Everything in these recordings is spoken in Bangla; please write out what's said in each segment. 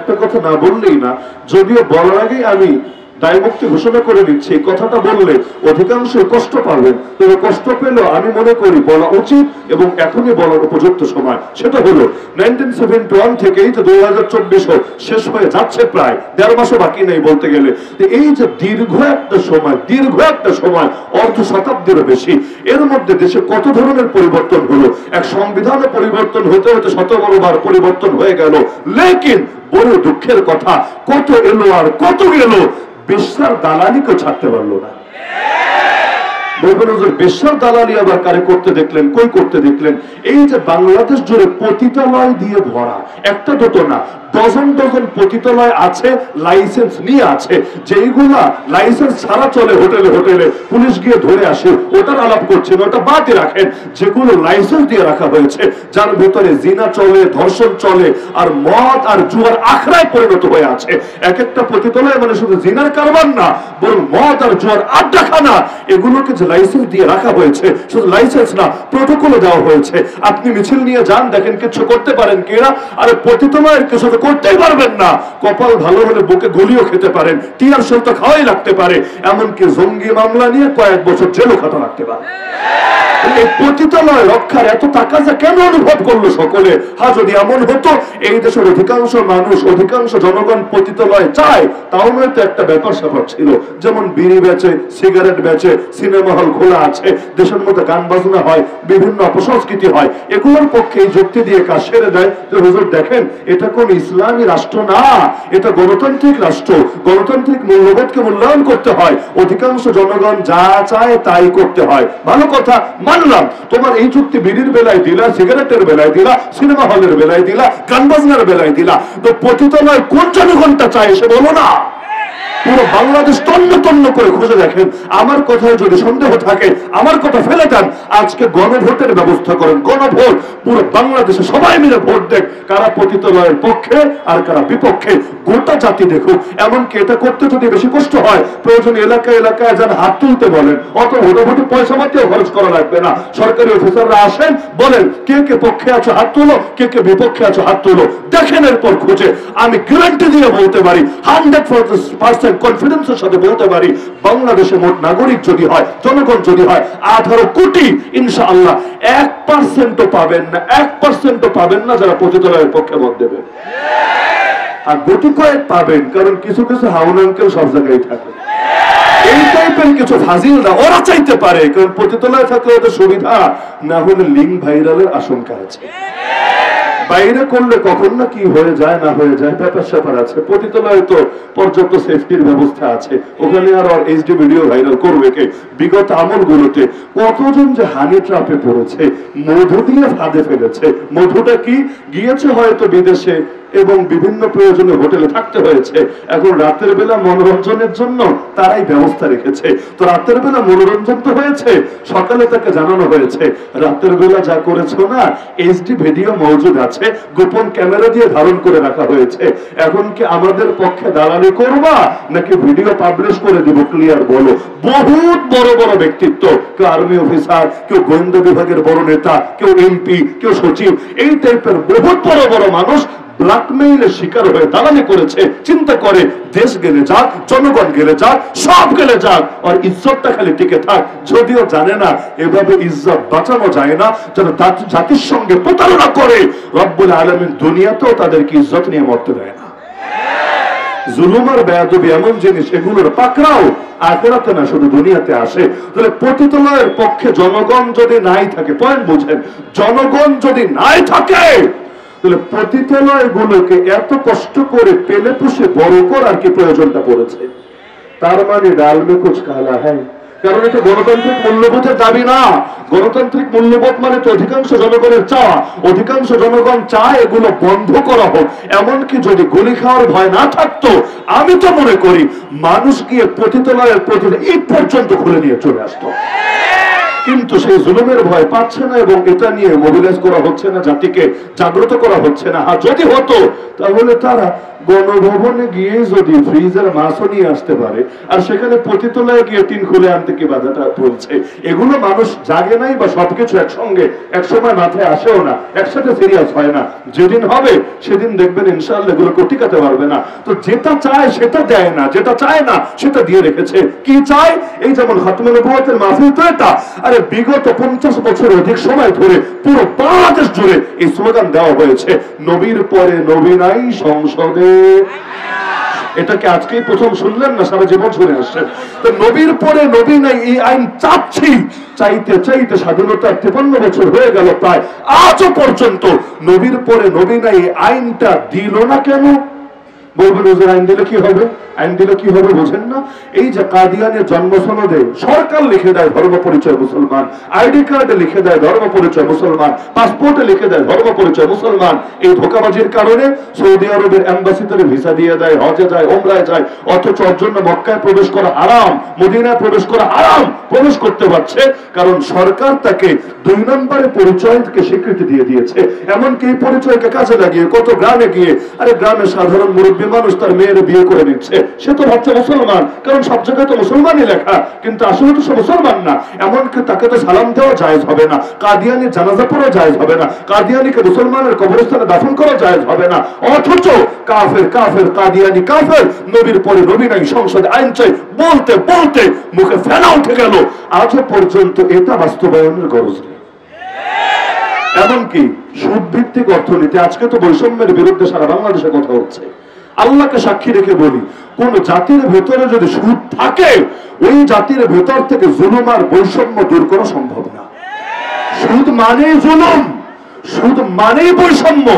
একটা কথা না বললেই না, যদিও বলার আগেই আমি দায়মুক্তি ঘোষণা করে দিচ্ছি, এই কথাটা বললে অধিকাংশ কষ্ট পাবেন, তবে কষ্ট পেলেও আমি মনে করি বলা উচিত এবং এখনই বলার উপযুক্ত সময়। সেটা হলো 1971 থেকেই যে 2024 শেষ হয়ে যাচ্ছে, প্রায় 1.5 মাসও বাকি নেই বলতে গেলে। এই যে দীর্ঘ একটা সময় অর্ধ শতাব্দীরও বেশি, এর মধ্যে দেশে কত ধরনের পরিবর্তন হলো। এক সংবিধানে পরিবর্তন হতে হতে 17 বার পরিবর্তন হয়ে গেল, লেকিন বড় দুঃখের কথা, কত এলো আর কত গেল, বেশ্যার দালালিকেও ছাড়তে পারলো না। বেশ্যার দালালি আবার কারে করতে দেখলেন, কই করতে দেখলেন? এই যে বাংলাদেশ জুড়ে পতিতালয় দিয়ে ভরা, একটা দুটো না, ডজন ডজন পতিতালয় আছে, লাইসেন্স নিয়ে আছে, যেইগুলা লাইসেন্স ছাড়া চলে হোটেলে হোটেলে, পুলিশ গিয়ে ধরে আসে, ওটার আলাপ করছেন, ওটা বাদে রাখেন। যেগুলো লাইসেন্স দিয়ে রাখা হয়েছে, যার ভেতরে জিনা চলে, ধর্ষণ চলে, আর মদ আর জুয়ার আখড়ায় পরিণত হয়ে আছে। এক একটা পতিতালয় মানে শুধু জিনার কারবার না, বরং মদ আর জুয়ার আড্ডাখানা। এগুলোকে যে লাইসেন্স দিয়ে রাখা হয়েছে, শুধু লাইসেন্স না, প্রটোকলও দেওয়া হয়েছে। আপনি মিছিল নিয়ে যান, দেখেন কিছু করতে পারেন কিনা। আর পতিতালয়ের কিছু করতেই পারবেন না, কপাল ভালো হলে বুকে গুলিও খেতে পারেন, টিয়ার সেল তো খাওয়াই লাগতে পারে, এমনকি জঙ্গি মামলা নিয়ে কয়েক বছর জেলও খাটা লাগতে পারে। এই পতিতালয় রক্ষার এত টাকা যা কেন অনুভব করলো সকলে? হ্যাঁ, যদি এমন হতো এই দেশের অধিকাংশ মানুষ, অধিকাংশ জনগণ পতিতালয় চায়, তাও নয়তো একটা ব্যাপার স্যাপার ছিল। যেমন বিড়ি বেচে, সিগারেট বেচে, সিনেমা হল খোলা আছে, দেশের মধ্যে গান বাজনা হয়, বিভিন্ন অপসংস্কৃতি হয়, এগুলোর পক্ষে এই যুক্তি দিয়ে কাজ সেরে দেয় যে হুজুর দেখেন, এটা কোন ইসলামী রাষ্ট্র না, এটা গণতান্ত্রিক রাষ্ট্র, গণতান্ত্রিক মূল্যবোধকে মূল্যায়ন করতে হয়, অধিকাংশ জনগণ যা চায় তাই করতে হয়। ভালো কথা, মানলাম। তোমার এই যুক্তি বিড়ির বেলায় দিলা, সিগারেটের বেলায় দিলা, সিনেমা হলের বেলায় দিলা, গান বাজনার বেলায় দিলা, তো পতিতালয় কোন জনগণটা চায় এসে বলো না। পুরো বাংলাদেশ তন্ন তন্ন করে খুঁজে দেখেন। আমার কথায় যদি সন্দেহ থাকে, আমার কথা ফেলে দেন। আজকে গণভোটের ব্যবস্থা করেন, গণভোট, পুরো বাংলাদেশে সবাই মিলে ভোট দেখ, কারা পতিতালয়ের পক্ষে আর কারা বিপক্ষে, গোটা জাতি দেখুক। এমনকি এটা করতে যদি বেশি কষ্ট হয়, প্রয়োজন এলাকায় এলাকায় যেন হাত তুলতে বলেন, অত ভোটাভুটি পয়সা মাত্র খরচ করা লাগবে না। সরকারি অফিসাররা আসেন, বলেন কে কে পক্ষে আছো হাত তুলো, কে কে বিপক্ষে আছো হাত তুলো, দেখেন এরপর খুঁজে। আমি গ্যারান্টি দিয়ে বলতে পারি, 100% কনফিডেন্সের সাথে বলতে পারি, বাংলাদেশে মোট নাগরিক যদি হয়, জনগণ যদি হয় 18 কোটি, ইনশাআল্লাহ 1% পাবেন না, 1% পাবেন না যারা পতিতালয়ের পক্ষে ভোট দেবে। আর গুটি কয়েক পাবেন, কারণ কিছু কিছু হাউন আঙ্কেল সব জায়গায় থাকে। এই টাইপের কিছু ফাজিলরা ওরা চাইতে পারে, কারণ পতিতালয়ে থাকলে ওদের সুবিধা, না হলে লিঙ্ক ভাইরালের আশঙ্কা আছে। বাইরে করলে কখন না কি হয়ে যায় না হয়ে যায়, ব্যাপার স্যাপার আছে। পতিতালয়ে তো পর্যাপ্ত সেফটির ব্যবস্থা আছে, ওখানে আর এইচডি ভিডিও ভাইরাল করবে কে? বিগত আমলগুলোতে কতজন যে হানি ট্রাপে পড়েছে, মধু দিয়ে ফাঁদে ফেলেছে। মধুটা কি? গিয়েছে হয়তো বিদেশে এবং বিভিন্ন প্রয়োজনে হোটেলে থাকতে হয়েছে, এখন রাতের বেলা মনোরঞ্জনের জন্য তারাই ব্যবস্থা রেখেছে। তো রাতের বেলা মনোরঞ্জন তো হয়েছে, সকালে তাকে জানানো হয়েছে রাতের বেলা যা করেছো না, এইচডি ভিডিও মজুদ আছে, গোপন ক্যামেরা দিয়ে ধারণ করে রাখা হয়েছে। এখন কি আমাদের পক্ষে দালালি করবা নাকি ভিডিও পাবলিশ করে দিব? ক্লিয়ার বলো। বহুত বড় বড় ব্যক্তিত্ব, কেউ আর্মি অফিসার, কেউ গোয়েন্দা বিভাগের বড় নেতা, কেউ এমপি, কেউ সচিব, এই টাইপের বহুত বড় বড় মানুষ ব্ল্যাকমেইলের শিকার হয়ে দালালি করেছে। চিন্তা করে দেশ গেলে যাক, জনগণ গেলে যাক, সব গেলে যাক, আর ইজ্জতটা খালি টিকে থাক। যদিও জানে না এভাবে ইজ্জত বাঁচানো যায় না, যারা জাতির সঙ্গে প্রতারণা করে রব্বুল আলামিন দুনিয়াতেও তাদেরকে ইজ্জত নিয়ে মরতে দেয় না। জুলুম আর বেয়াদবি এমন জিনিস, এগুলোর পাকড়াও আখিরাতে না শুধু দুনিয়াতে আসে। তাহলে পতিতালয়ের পক্ষে জনগণ যদি নাই থাকে, পয়েন্ট বুঝেন, জনগণ যদি নাই থাকে, তাহলে পতিতালয় গুলোকে এত কষ্ট করে পেলে পুষে বড় করার কি প্রয়োজনটা পড়েছে? তার মানে ডাল মে কুছ কালা হ্যায়। কারণ এটা গণতান্ত্রিক মূল্যবোধের দাবি না। গণতান্ত্রিক মূল্যবোধ মানে তো অধিকাংশ জনগণের চাওয়া। অধিকাংশ জনগণ চায় এগুলো বন্ধ করা হোক। এমনকি যদি গুলি খাওয়ার ভয় না থাকতো, আমি তো মনে করি মানুষ গিয়ে পতিতালয়ের প্রতি ইট পর্যন্ত খুলে নিয়ে চলে আসতো। কিন্তু সেই জুলুমের ভয় পাচ্ছে না এবং এটা নিয়ে মোবিলাইজ করা হচ্ছে না, জাতিকে জাগ্রত করা হচ্ছে না। আর যদি হতো তাহলে তারা গণভবনে গিয়ে যদি ফ্রিজের মাছও নিয়ে আসতে পারে, আর সেখানে পতিতলায় গিয়ে টিন খুলে আনতে কি বাধাটা বলছে? এগুলো মানুষ জাগে নাই বা সবকিছু একসঙ্গে একসময় মাথায় আসেও না, একসাথে সিরিয়াস হয় না। যেদিন হবে সেদিন দেখবেন ইনশাআল্লাহ এগুলো টিকাতে পারবে না। তো যেটা চায় সেটা দেয় না, যেটা চায় না সেটা দিয়ে রেখেছে। কি চায়? এই যেমন খাতমে নবুয়তের মাহফিল তো এটা, আরে বিগত 50 বছরের অধিক সময় ধরে পুরো বাংলাদেশ জুড়ে এই স্লোগান দেওয়া হয়েছে, নবীর পরে নবী নাই সংসদে। এটাকে আজকেই প্রথম শুনলেন না, সারা জীবন শুনে আসছেন। তো নবীর পরে নবী নাই এই আইন চাচ্ছি, চাইতে চাইতে স্বাধীনতার 53 বছর হয়ে গেল প্রায়, আজও পর্যন্ত নবীর পরে নবী নাই এই আইনটা দিল না কেন? বলবেন হুজুর আইন দিলে কি হবে? আইন দিলে কি হবে বোঝেন না? এই যে কাদিয়ানের জন্ম সনদে সরকার লিখে দেয় ধর্ম পরিচয় মুসলমান, আইডি কার্ডে লিখে দেয় ধর্ম পরিচয় মুসলমান, পাসপোর্টে লিখে দেয় ধর্ম পরিচয় মুসলমান। এই ধোঁকাবাজির কারণে সৌদি আরবের এম্বাসিতে ভিসা দিয়ে দেয়, হজে যায়, ওমরায় যায়, অথচ ওর জন্য মক্কায় প্রবেশ করা হারাম, মদিনায় প্রবেশ করা হারাম। প্রবেশ করতে পারছে কারণ সরকার তাকে 2 নম্বরে পরিচয়কে স্বীকৃতি দিয়ে দিয়েছে। এমনকি এই পরিচয়কে কাজে লাগিয়ে কত গ্রামে গিয়ে, আরে গ্রামে সাধারণ মুরব্বী মানুষ তার মেয়ের বিয়ে করে নিচ্ছে, সে তো ভাবছে মুসলমান, কারণ সব জায়গায় তো মুসলমানই লেখা, কিন্তু আসলে তো সে মুসলমান না। এমনকি তাকে তো সালাম দেওয়া জায়েজ হবে না, কাদিয়ানি জানাজা পড়া জায়েজ হবে না, কাদিয়ানিকে মুসলমানের কবরস্থানে দাফন করা জায়েজ হবে না। অথচ কাফের কাফের কাদিয়ানি কাফের, নবীর পরে নবী নাই সংসদে আইন চাই বলতে বলতে মুখে ফেনা উঠে গেল। আজও পর্যন্ত এটা বাস্তবায়নের গরজ নেই। এমনকি সুদ ভিত্তিক অর্থনীতি, আজকে তো বৈষম্যের বিরুদ্ধে সারা বাংলাদেশে কথা হচ্ছে। আল্লাহকে সাক্ষী রেখে বলি, কোন জাতির ভেতরে যদি সুদ থাকে, ওই জাতির ভেতর থেকে জুলুম আর বৈষম্য দূর করা সম্ভব না। সুদ মানে জুলুম, সুদ মানেই বৈষম্য।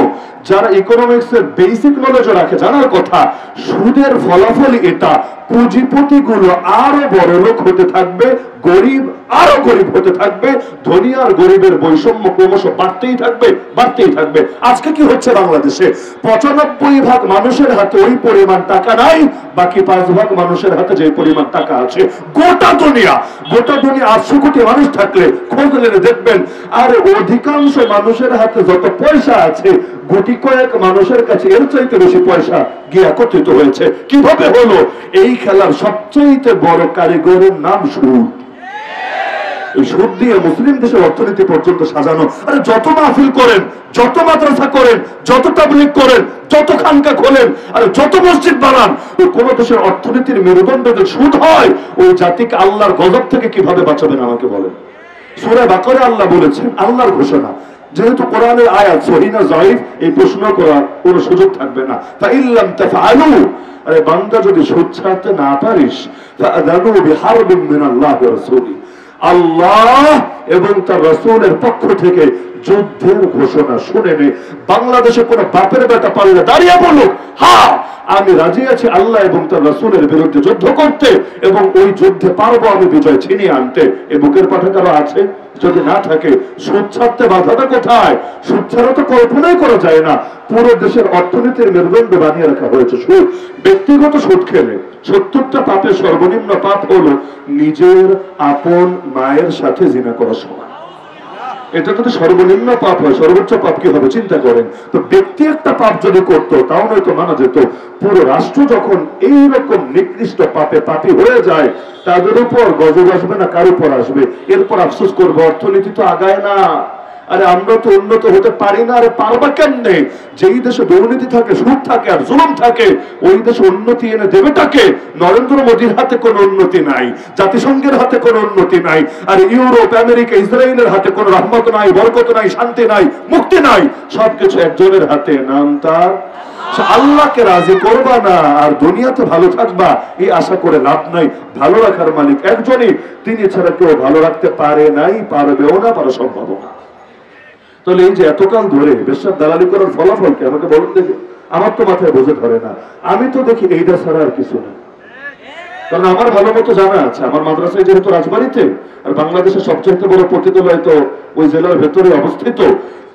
যারা ইকোনমিক্স এর বেসিক নলেজ রাখে জানার কথা, সুদের ফলাফল এটা, পুঁজিপতি গুলো আরো বড় লোক হতে থাকবে, গরিব আরো গরিব হতে থাকবে, ধনী আর গরিবের বৈষম্য ক্রমশ বাড়তেই থাকবে, বাড়তেই থাকবে। আজকে কি হচ্ছে বাংলাদেশে? 95% মানুষের হাতে ওই পরিমাণ টাকা নাই, বাকি 5% মানুষের হাতে যে পরিমাণ টাকা আছে। গোটা দুনিয়া 800 কোটি মানুষ থাকলে খোঁজ নিলে দেখবেন, আর অধিকাংশ মানুষের হাতে যত পয়সা আছে, গুটি কয়েক মানুষের কাছে এর চাইতে বেশি পয়সা গিয়ে একত্রিত হয়েছে। কিভাবে হলো? এই খেলার সবচেয়ে বড় কারিগরের নাম সুদ। এই সুদ দিয়ে মুসলিম দেশের অর্থনীতি পর্যন্ত সাজানো। আরে যত মাহফিল করেন, যত মাদ্রাসা করেন, যত তাবলীগ করেন, যত খানকা খোলেন, আর যত মসজিদ বানান, কোন দেশের অর্থনীতির মেরুদণ্ড যদি সুদ হয়, ওই জাতিকে আল্লাহর গজব থেকে কিভাবে বাঁচাবেন আমাকে বলেন? সূরা বাকারায় আল্লাহ বলেছেন, আল্লাহর ঘোষণা, যেহেতু কোরআনের আয়াত সহিহ না যায়েফ, এই প্রশ্ন করার কোনো সুযোগ থাকবে না। ফাইল্লাম তাফআলু, আরে বান্দা যদি সুদ ছাড়তে না পারিস, ফাআযানু বিহারবিন মিনাল্লাহি ওয়া রাসূলি, আল্লাহ এবং তার রাসূলের পক্ষ থেকে যুদ্ধের ঘোষণা শুনে নে। বাংলাদেশে কোন বাপের বেটা পারলে দাঁড়িয়ে বলুক, হ্যাঁ আমি রাজি আছি আল্লাহ এবং তার রাসূলের বিরুদ্ধে যুদ্ধ করতে, এবং ওই যুদ্ধে পারবো আমি বিজয় ছিনিয়ে আনতে, এ বুকের পাঠে কারো আছে? যদি না থাকে, সুদ ছাড়তে বাধাটা কোথায়? সুদ ছাড়া তো কল্পনাই করা যায় না। পুরো দেশের অর্থনীতির মেরুদণ্ড বানিয়ে রাখা হয়েছে সুদ। ব্যক্তিগত সুদ খেলে 70টা পাপের সর্বনিম্ন পাপ হলো নিজের আপন মায়ের সাথে জিনা করা সমান। এটা যদি সর্বনিম্ন পাপ হয়, সর্বোচ্চ পাপ কি হবে চিন্তা করেন। তো ব্যক্তি একটা পাপ যদি করতো তাও নয়তো মানা যেত, পুরো রাষ্ট্র যখন এইরকম নিকৃষ্ট পাপে পাপী হয়ে যায়, তাদের উপর গজব আসবে না, কার উপর আসবে? এরপর আফসোস করবো অর্থনীতি তো আগায় না। আরে আমরা তো উন্নত হতে পারি না। আরে পারবা কেমনে? যেই দেশে দুর্নীতি থাকে, সুদ থাকে আর জুলুম থাকে, ওই দেশে উন্নতি এনে দেবেটাকে? নরেন্দ্র মোদীর হাতে কোনো উন্নতি নাই, জাতিসংঘের হাতে কোনো উন্নতি নাই, আর ইউরোপ, আমেরিকা, ইসরায়েলের হাতে কোনো রহমত নাই, বরকত নাই, শান্তি নাই, মুক্তি নাই। সবকিছু একজনের হাতে, নাম তার আল্লাহকে রাজি করবা না আর দুনিয়াতে ভালো থাকবা, এই আশা করে লাভ নাই। ভালো রাখার মালিক একজনই, তিনি ছাড়া কেউ ভালো রাখতে পারে নাই, পারবেও না, পারা সম্ভব না। তাহলে এই যে এতকাল ধরে বেশ্যার দালালি করার ফলাফল কি আমাকে বলুন দেখে? আমার তো মাথায় বোঝে ধরে না। আমি তো দেখি এইটা ছাড়া আর কিছু না। কারণ আমার ভালো মতো জানা আছে, আমার মাদ্রাসায় যেহেতু রাজবাড়িতে, আর বাংলাদেশের সবচেয়ে বড় পতিতালয় তো ওই জেলার ভেতরে অবস্থিত,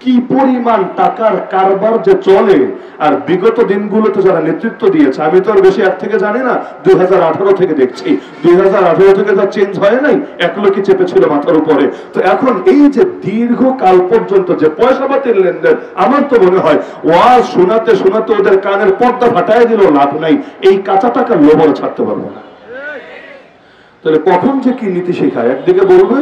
কি পরিমাণ টাকার কারবার যে চলে। আর বিগত দিনগুলোতে যারা নেতৃত্ব দিয়েছে, আমি তো আর বেশি এক থেকে জানি না, 2018 থেকে দেখছি, 2018 থেকে যা চেঞ্জ হয় নাই, এক লোকই চেপেছিল মাথার উপরে। তো এখন এই যে দীর্ঘকাল পর্যন্ত যে পয়সা পাতির লেনদেন, আমার তো মনে হয় ওয়াজ শোনাতে শোনাতে ওদের কানের পর্দা ফাটায় দিলেও লাভ নাই, এই কাঁচা টাকার লোভর ছাড়তে পারবো না। তাহলে কখন যে কি নীতি শেখায়, একদিকে বলবে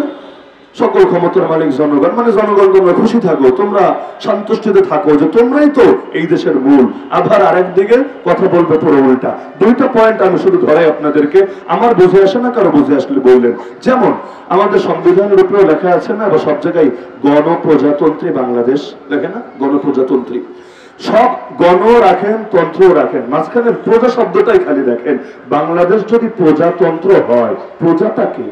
সকল ক্ষমতার মালিক জনগণ, মানে জনগণ তোমরা খুশি থাকো, তোমরা সন্তুষ্টিতে থাকো যে তোমরাই তো এই দেশের মূল। আবার আরেকদিকে কথা বলবে পুরো উল্টা। দুইটা পয়েন্ট আমি শুধু ধরাই আপনাদেরকে, আমার বুঝে আসে না, কারো বুঝে আসলে বললেন। যেমন আমাদের সংবিধানের উপরেও লেখা আছে না, বা সব জায়গায় গণপ্রজাতন্ত্রী বাংলাদেশ লেখে না, গণপ্রজাতন্ত্রী। সব গণ রাখেন, তন্ত্রও রাখেন, মাঝখানে প্রজা শব্দটাই খালি দেখেন। বাংলাদেশ যদি প্রজাতন্ত্র হয়, প্রজাটাকে,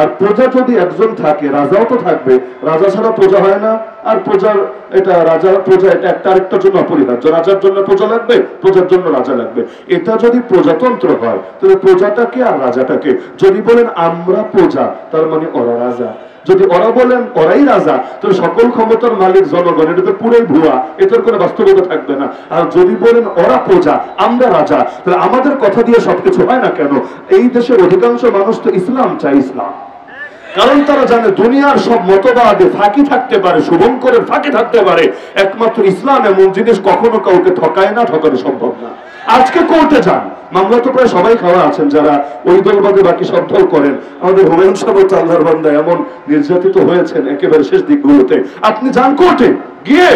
আর প্রজা যদি একজন থাকে, রাজাও তো থাকবে, রাজা ছাড়া প্রজা হয় না। আর প্রজার এটা রাজা প্রজা এটা একটা আরেকটার জন্য অপরিহার্য, রাজার জন্য প্রজা লাগবে, প্রজার জন্য রাজা লাগবে। এটা যদি প্রজাতন্ত্র হয়, তাহলে প্রজাটাকে আর রাজাটাকে, যদি বলেন আমরা প্রজা, তার মানে ওরা রাজা। যদি ওরা বলেন ওরাই রাজা, তাহলে সকল ক্ষমতার মালিক জনগণ, এটা তো পুরোই ভুয়া, এটার কোনো বাস্তবতা থাকবে না। আর যদি বলেন ওরা প্রজা আমরা রাজা, তাহলে আমাদের কথা দিয়ে সবকিছু হয় না কেন? এই দেশের অধিকাংশ মানুষ তো ইসলাম চাই, ইসলাম, কারণ তারা জানে দুনিয়ার সব মতবাদে ফাঁকি থাকতে পারে, শুভঙ্করের ফাঁকি থাকতে পারে, একমাত্র ইসলাম এমন জিনিস কখনো কাউকে ঠকায় না, ঠকানো সম্ভব না। আজকে কোর্টে যান, মামলা তো প্রায় সবাই খাওয়া আছেন যারা ওই দল বাদে বাকি সব দল করেন। আমাদের হুমায়ুন সাহেব আল্লাহর বান্দা এমন নির্যাতিত হয়েছেন একেবারে শেষ দিকগুলোতে। আপনি যান কোর্টে, গিয়ে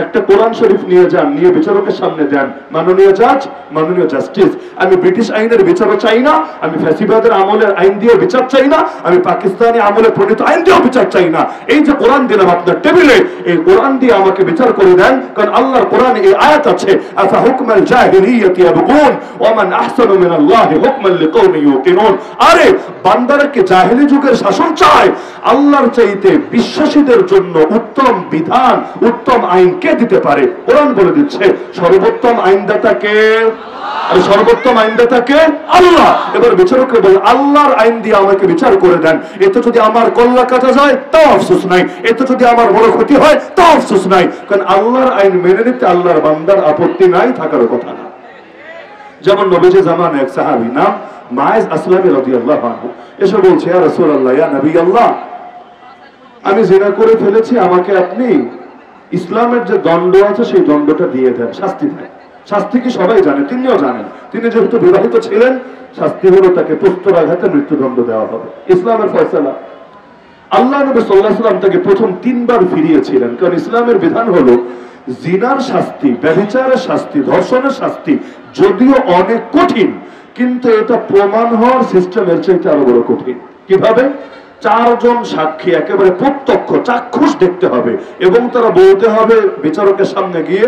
একটা কোরআন শরীফ নিয়ে যান, নিয়ে বিচারকের সামনে দেন, মাননীয় জাজ, মাননীয় জাস্টিস, আমি ব্রিটিশ আইনের বিচারও চাই না, আমি ফ্যাসিবাদের আমলের আইন দিয়ে বিচার চাই না, আমি পাকিস্তানি আমলে প্রণীত আইন দিয়েও বিচার চাই না। এই যে কোরআন দিলাম আপনার টেবিলে, এই কোরআন দিয়ে আমাকে বিচার করে দেন। কারণ আল্লাহর কোরআনে এই আয়াত আছে, আফা হুকমাল জাহিলিয়াতি ইয়াবগুন ওয়া মান আহসানু মিনাল্লাহি হুকমান লিকাওমিন ইউকিনুন। আরে বান্দারা কি জাহেলি যুগের শাসন চায়? আল্লাহর চাইতে বিশ্বাসীদের জন্য উত্তম বিধান, উত্তম আইন কে দিতে পারে? কোরআন বলে দিচ্ছে সর্বোত্তম আইনদাতা কে? আর সর্বোত্তম আইনদাতা কে? আল্লাহ। এবার বিচারকরা বলে আল্লাহর আইন দিয়ে আমাকে বিচার করে দেন। এতে যদি আমার কল্লা কাটা যায় তাও আফসোস নাই, এতে যদি আমার বড় ক্ষতি হয় তাও আফসোস নাই, কারণ আল্লাহর আইন মেনে নিতে আল্লাহর বান্দার আপত্তি নাই, থাকার কথা না। যেমন নবীজি জামানে এক সাহাবী নাম মাইজ আসলামী রাদিয়াল্লাহু আনহু এসে বলছে, ইয়া রাসূলুল্লাহ, ইয়া নবী আল্লাহ, আমি জিনা করে ফেলেছি, আমাকে আপনি ইসলামের যে দণ্ড আছে সেই দণ্ডটা দিয়ে দেন, শাস্তি দেন। শাস্তি কি সবাই জানে, তিনিও জানেন। তিনি যেহেতু বিবাহিত ছিলেন, শাস্তি হলো তাকে প্রস্তরাঘাতে মৃত্যুদণ্ড দেওয়া হবে, ইসলামের ফয়সালা। আল্লাহ নবী সাল্লাল্লাহু আলাইহি ওয়াসাল্লাম তাকে প্রথম 3 বার ফিরিয়েছিলেন, কারণ ইসলামের বিধান হলো জিনার শাস্তি, ব্যভিচারের শাস্তি, ধর্ষণের শাস্তি যদিও অনেক কঠিন, কিন্তু এটা প্রমাণ হওয়ার সিস্টেমের চাইতে আরো বড় কঠিন। কিভাবে? 4 জন সাক্ষী একেবারে প্রত্যক্ষ চাক্ষুষ দেখতে হবে, এবং তারা বলতে হবে বিচারকের সামনে গিয়ে,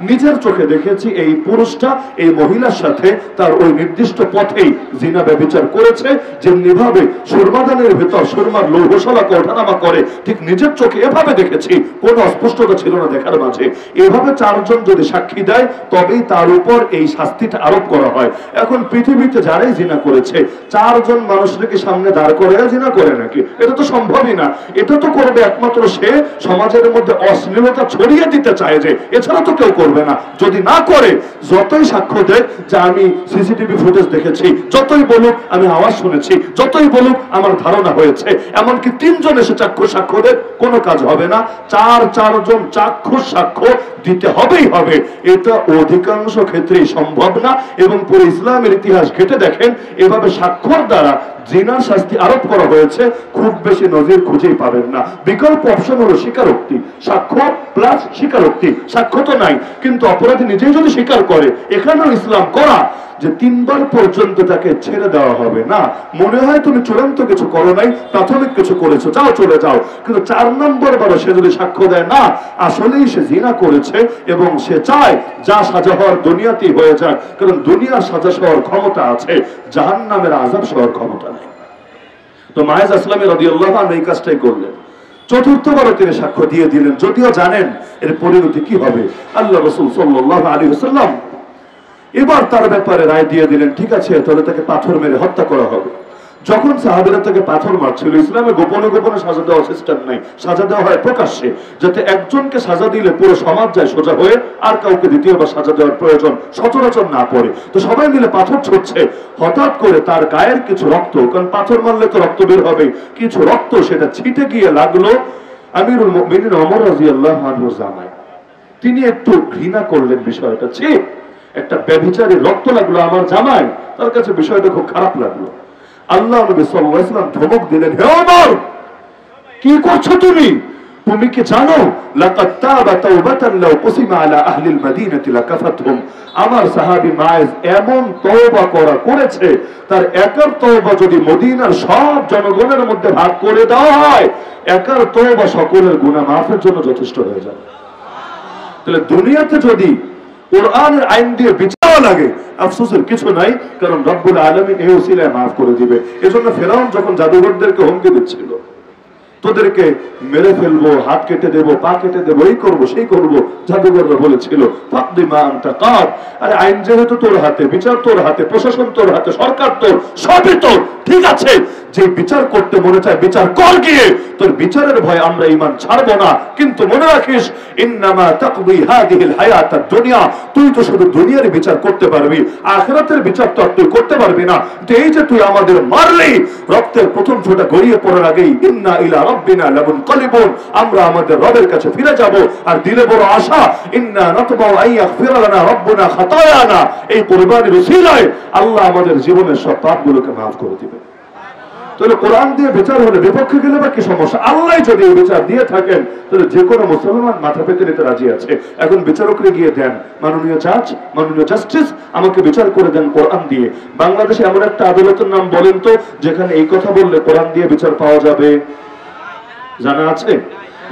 নিজের চোখে দেখেছি এই পুরুষটা এই মহিলার সাথে তার ওই নির্দিষ্ট পথেই জিনা ব্যভিচার করেছে, যেমনি ভাবে সুরমাদানের ভেতর সুরমার লৌহশালাকে ওঠানামা করে, ঠিক নিজের চোখে এভাবে দেখেছি, কোনো অস্পষ্টতা ছিল না দেখার মাঝে। এভাবে 4 জন যদি সাক্ষী দেয় তবেই তার উপর এই শাস্তিটা আরোপ করা হয়। এখন পৃথিবীতে যারাই জিনা করেছে 4 জন মানুষকে সামনে দাঁড় করে জিনা করে নাকি? এটা তো সম্ভবই না। এটা তো করবে একমাত্র সে সমাজের মধ্যে অশ্লীলতা ছড়িয়ে দিতে চায়, যে এছাড়া তো কেউ করবে না। যদি না করে, যতই সাক্ষ্য দেয় যে আমি সিসিটিভি ফুটেজ দেখেছি, যতই বলুক আমি আওয়াজ শুনেছি, যতই বলুক আমার ধারণা হয়েছে, এমনকি 3 জন এসে সাক্ষ্য দেয়, কোনো কাজ হবে না। 4 জন চাক্ষুষ সাক্ষ্য দিতে হবেই হবে। এটা অধিকাংশ ক্ষেত্রেই সম্ভব না, এবং পুরো ইসলামের ইতিহাস ঘেটে দেখেন এভাবে সাক্ষ্যর দ্বারা জিনার শাস্তি আরোপ করা হয়েছে খুব বেশি নজির খুঁজেই পাবেন না। বিকল্প অপশন হলো স্বীকারোক্তি, সাক্ষ্য প্লাস স্বীকারোক্তি। সাক্ষ্য তো নাই, কিন্তু অপরাধী নিজেই যদি স্বীকার করে, এখানেও ইসলাম করা যে 3 বার পর্যন্ত তাকে ছেড়ে দেওয়া হবে না। মনে হয় তুমি চূড়ান্ত কিছু করো নাই, প্রাথমিক কিছু করেছো, যাও চলে যাও, কিন্তু 4 নম্বর বারে সে যদি সাক্ষ্য দেয় না আসলেই সে জিনা করেছে এবং সে চায় যা সাজা হওয়ার দুনিয়াতেই হয়ে যাক, কারণ দুনিয়ার সাজা সহর ক্ষমতা আছে, জাহান্নামের আযাব সহর ক্ষমতা নেই। তো মাইজ আসলামী রাদিয়াল্লাহু আনহু এই কাজটাই করলেন। 4র্থবারে তিনি সাক্ষ্য দিয়ে দিলেন, যদিও জানেন এর পরিণতি কি হবে। আল্লাহ রাসূল সাল্লাল্লাহু আলাইহি ওয়াসাল্লাম এবার তার ব্যাপারে রায় দিয়ে দিলেন, ঠিক আছে, তাহলে তাকে পাথর মেরে হত্যা করা হবে। যখন সাহাবীরা তাকে পাথর মারছিল, ইসলামে গোপনে গোপনে সাজা দেওয়ার সিস্টেম নাই, সাজা দেওয়া হয় প্রকাশ্যে, যাতে একজনকে সাজা দিলে পুরো সমাজ যায় সোজা হয়ে, আর কাউকে দ্বিতীয়বার সাজা দেওয়ার প্রয়োজন সচরাচর না পড়ে। তো সবাই মিলে পাথর ছুটছে, হঠাৎ করে তার গায়ের কিছু রক্ত, কারণ পাথর মারলে তো রক্ত বের হবে, কিছু রক্ত সেটা ছিটে গিয়ে লাগলো আমিরুল মুমিনিন ওমর রাদিয়াল্লাহু আনহুর জামায়। তিনি একটু ঘৃণা করলেন বিষয়টা, ছি একটা ব্যভিচারী রক্ত লাগলো আমার জামায়, তার কাছে বিষয়টা খুব খারাপ লাগলো। আল্লাহ নবী সাল্লাল্লাহু আলাইহি ওয়াসাল্লাম ধমক দিলেন, হে ওমর কি করছো তুমি? তুমি কি জানো লাকাদ তাবা তাওবাতান লাউ কুসিমা আলা আহলিল মাদিনাতি লাকাফাতহুম, আমার সাহাবী মায়েজ এমন তওবা করেছে, তার একার তওবা যদি মদিনার সব জনগণের মধ্যে ভাগ করে দেওয়া হয়, একার তওবা সকলের গুনাহ মাফের জন্য যথেষ্ট হয়ে যাবে। তাহলে দুনিয়াতে যদি কোরআনের আইন দিয়ে বিচার লাগে, আফসোসের কিছু নাই, কারণ রব্বুল আলামিন এই ওসিলায় মাফ করে দিবে। এজন্য ফেরাউন যখন জাদুঘরদেরকে হুমকি দিচ্ছিল, তোদেরকে মেরে ফেলবো, হাত কেটে দেবো, পা কেটে দেবো, এই করবো সেই করবো, জাদুঘররা বলেছিল ফাকদিমা আনতা কাদ, আরে আইন যেহেতু তোর হাতে, বিচার তোর হাতে, প্রশাসন তোর হাতে, সরকার তোর, সবই তোর, ঠিক আছে, যে বিচার করতে মনে চায় বিচার কর গিয়ে, তোর বিচারের ভয় আমরা ঈমান ছাড়বো না। কিন্তু মনে রাখিস ইন্নামা তাকদি হাদিহিল হায়াতাদ দুনিয়া, তুই তো শুধু দুনিয়ার বিচার করতে পারবি, আখিরাতের বিচার তো তুই করতে পারবি না। তো এই যে তুই আমাদের মারলি, রক্তের প্রথম ফোঁটা গড়িয়ে পড়ার আগেই ইন্না ইলা রাব্বিনা লামুনকালিবুন, আমরা আমাদের রবের কাছে ফিরে যাব। আর দিলে বড় আশা, ইন্না নাতমাউ আন ইয়াগফিরা লানা রাব্বুনা খাতায়ানা, এই কুরবানির উসিলায় আল্লাহ আমাদের জীবনের সব পাপগুলোকে মাফ করে দিবেন। তাহলে কোরআন দিয়ে বিচার হলে বিপক্ষে গেলে বা কি সমস্যা? আল্লাহ যদি এই বিচার দিয়ে থাকেন, তাহলে যে কোনো মুসলমান মাথা পেতে নিতে রাজি আছে। এখন বিচারকরে গিয়ে দেন, মাননীয় জাজ, মাননীয় জাস্টিস, আমাকে বিচার করে দেন কোরআন দিয়ে। বাংলাদেশে এমন একটা আদালতের নাম বলেন তো যেখানে এই কথা বললে কোরআন দিয়ে বিচার পাওয়া যাবে? জানা আছে?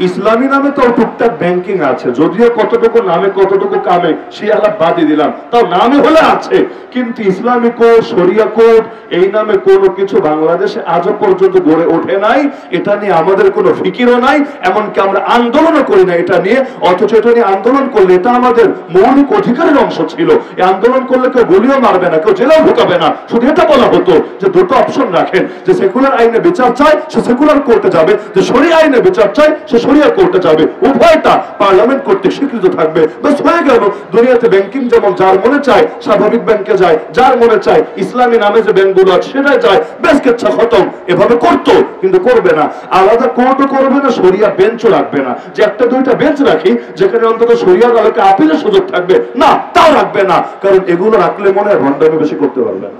ইসলামী নামে তো টুকটাক ব্যাংকিং আছে, যদিও কতটুকু নামে কতটুকু কামে সে আলাপ বাদই দিলাম, তাও নামে হলে আছে। কিন্তু ইসলামী কোর্ট, শরিয়া কোর্ট, এই নামে কোনো কিছু বাংলাদেশে আজও পর্যন্ত গড়ে ওঠে নাই। এটা নিয়ে আমাদের কোনো ফিকিরও নাই, এমনকি আমরা আন্দোলনও করি না এটা নিয়ে। অথচ এটা নিয়ে আন্দোলন করলে এটা আমাদের মৌলিক অধিকারের অংশ ছিল। এই আন্দোলন করলে কেউ গুলিও মারবে না, কেউ জেলেও ঢুকাবে না। শুধু এটা বলা হতো যে দুটো অপশন রাখেন, যে সেকুলার আইনে বিচার চায় সে সেকুলার কোর্টে যাবে, যে শরিয়া আইনে বিচার চায় সে শরিয়া কোর্টে যাবে, উভয়টা পার্লামেন্ট কর্তৃক স্বীকৃত থাকবে। বাস হয়ে গেল। দুনিয়াতে ব্যাংকিং যেমন যার মনে চায় স্বাভাবিক ব্যাংকে যায়, যার মনে চায় ইসলামী নামে যে ব্যাংকগুলো আছে সেটাই যায়, ব্যাস কেচ্ছা খতম। এভাবে করতো, কিন্তু করবে না। আলাদা কোর্টও করবে না, শরিয়া বেঞ্চও রাখবে না, যে একটা দুইটা বেঞ্চ রাখি যেখানে অন্তত শরিয়ার আলোকে আপিলের সুযোগ থাকবে, না তাও রাখবে না। কারণ এগুলো রাখলে মনে হয় ভণ্ডামি বেশি করতে পারবে না।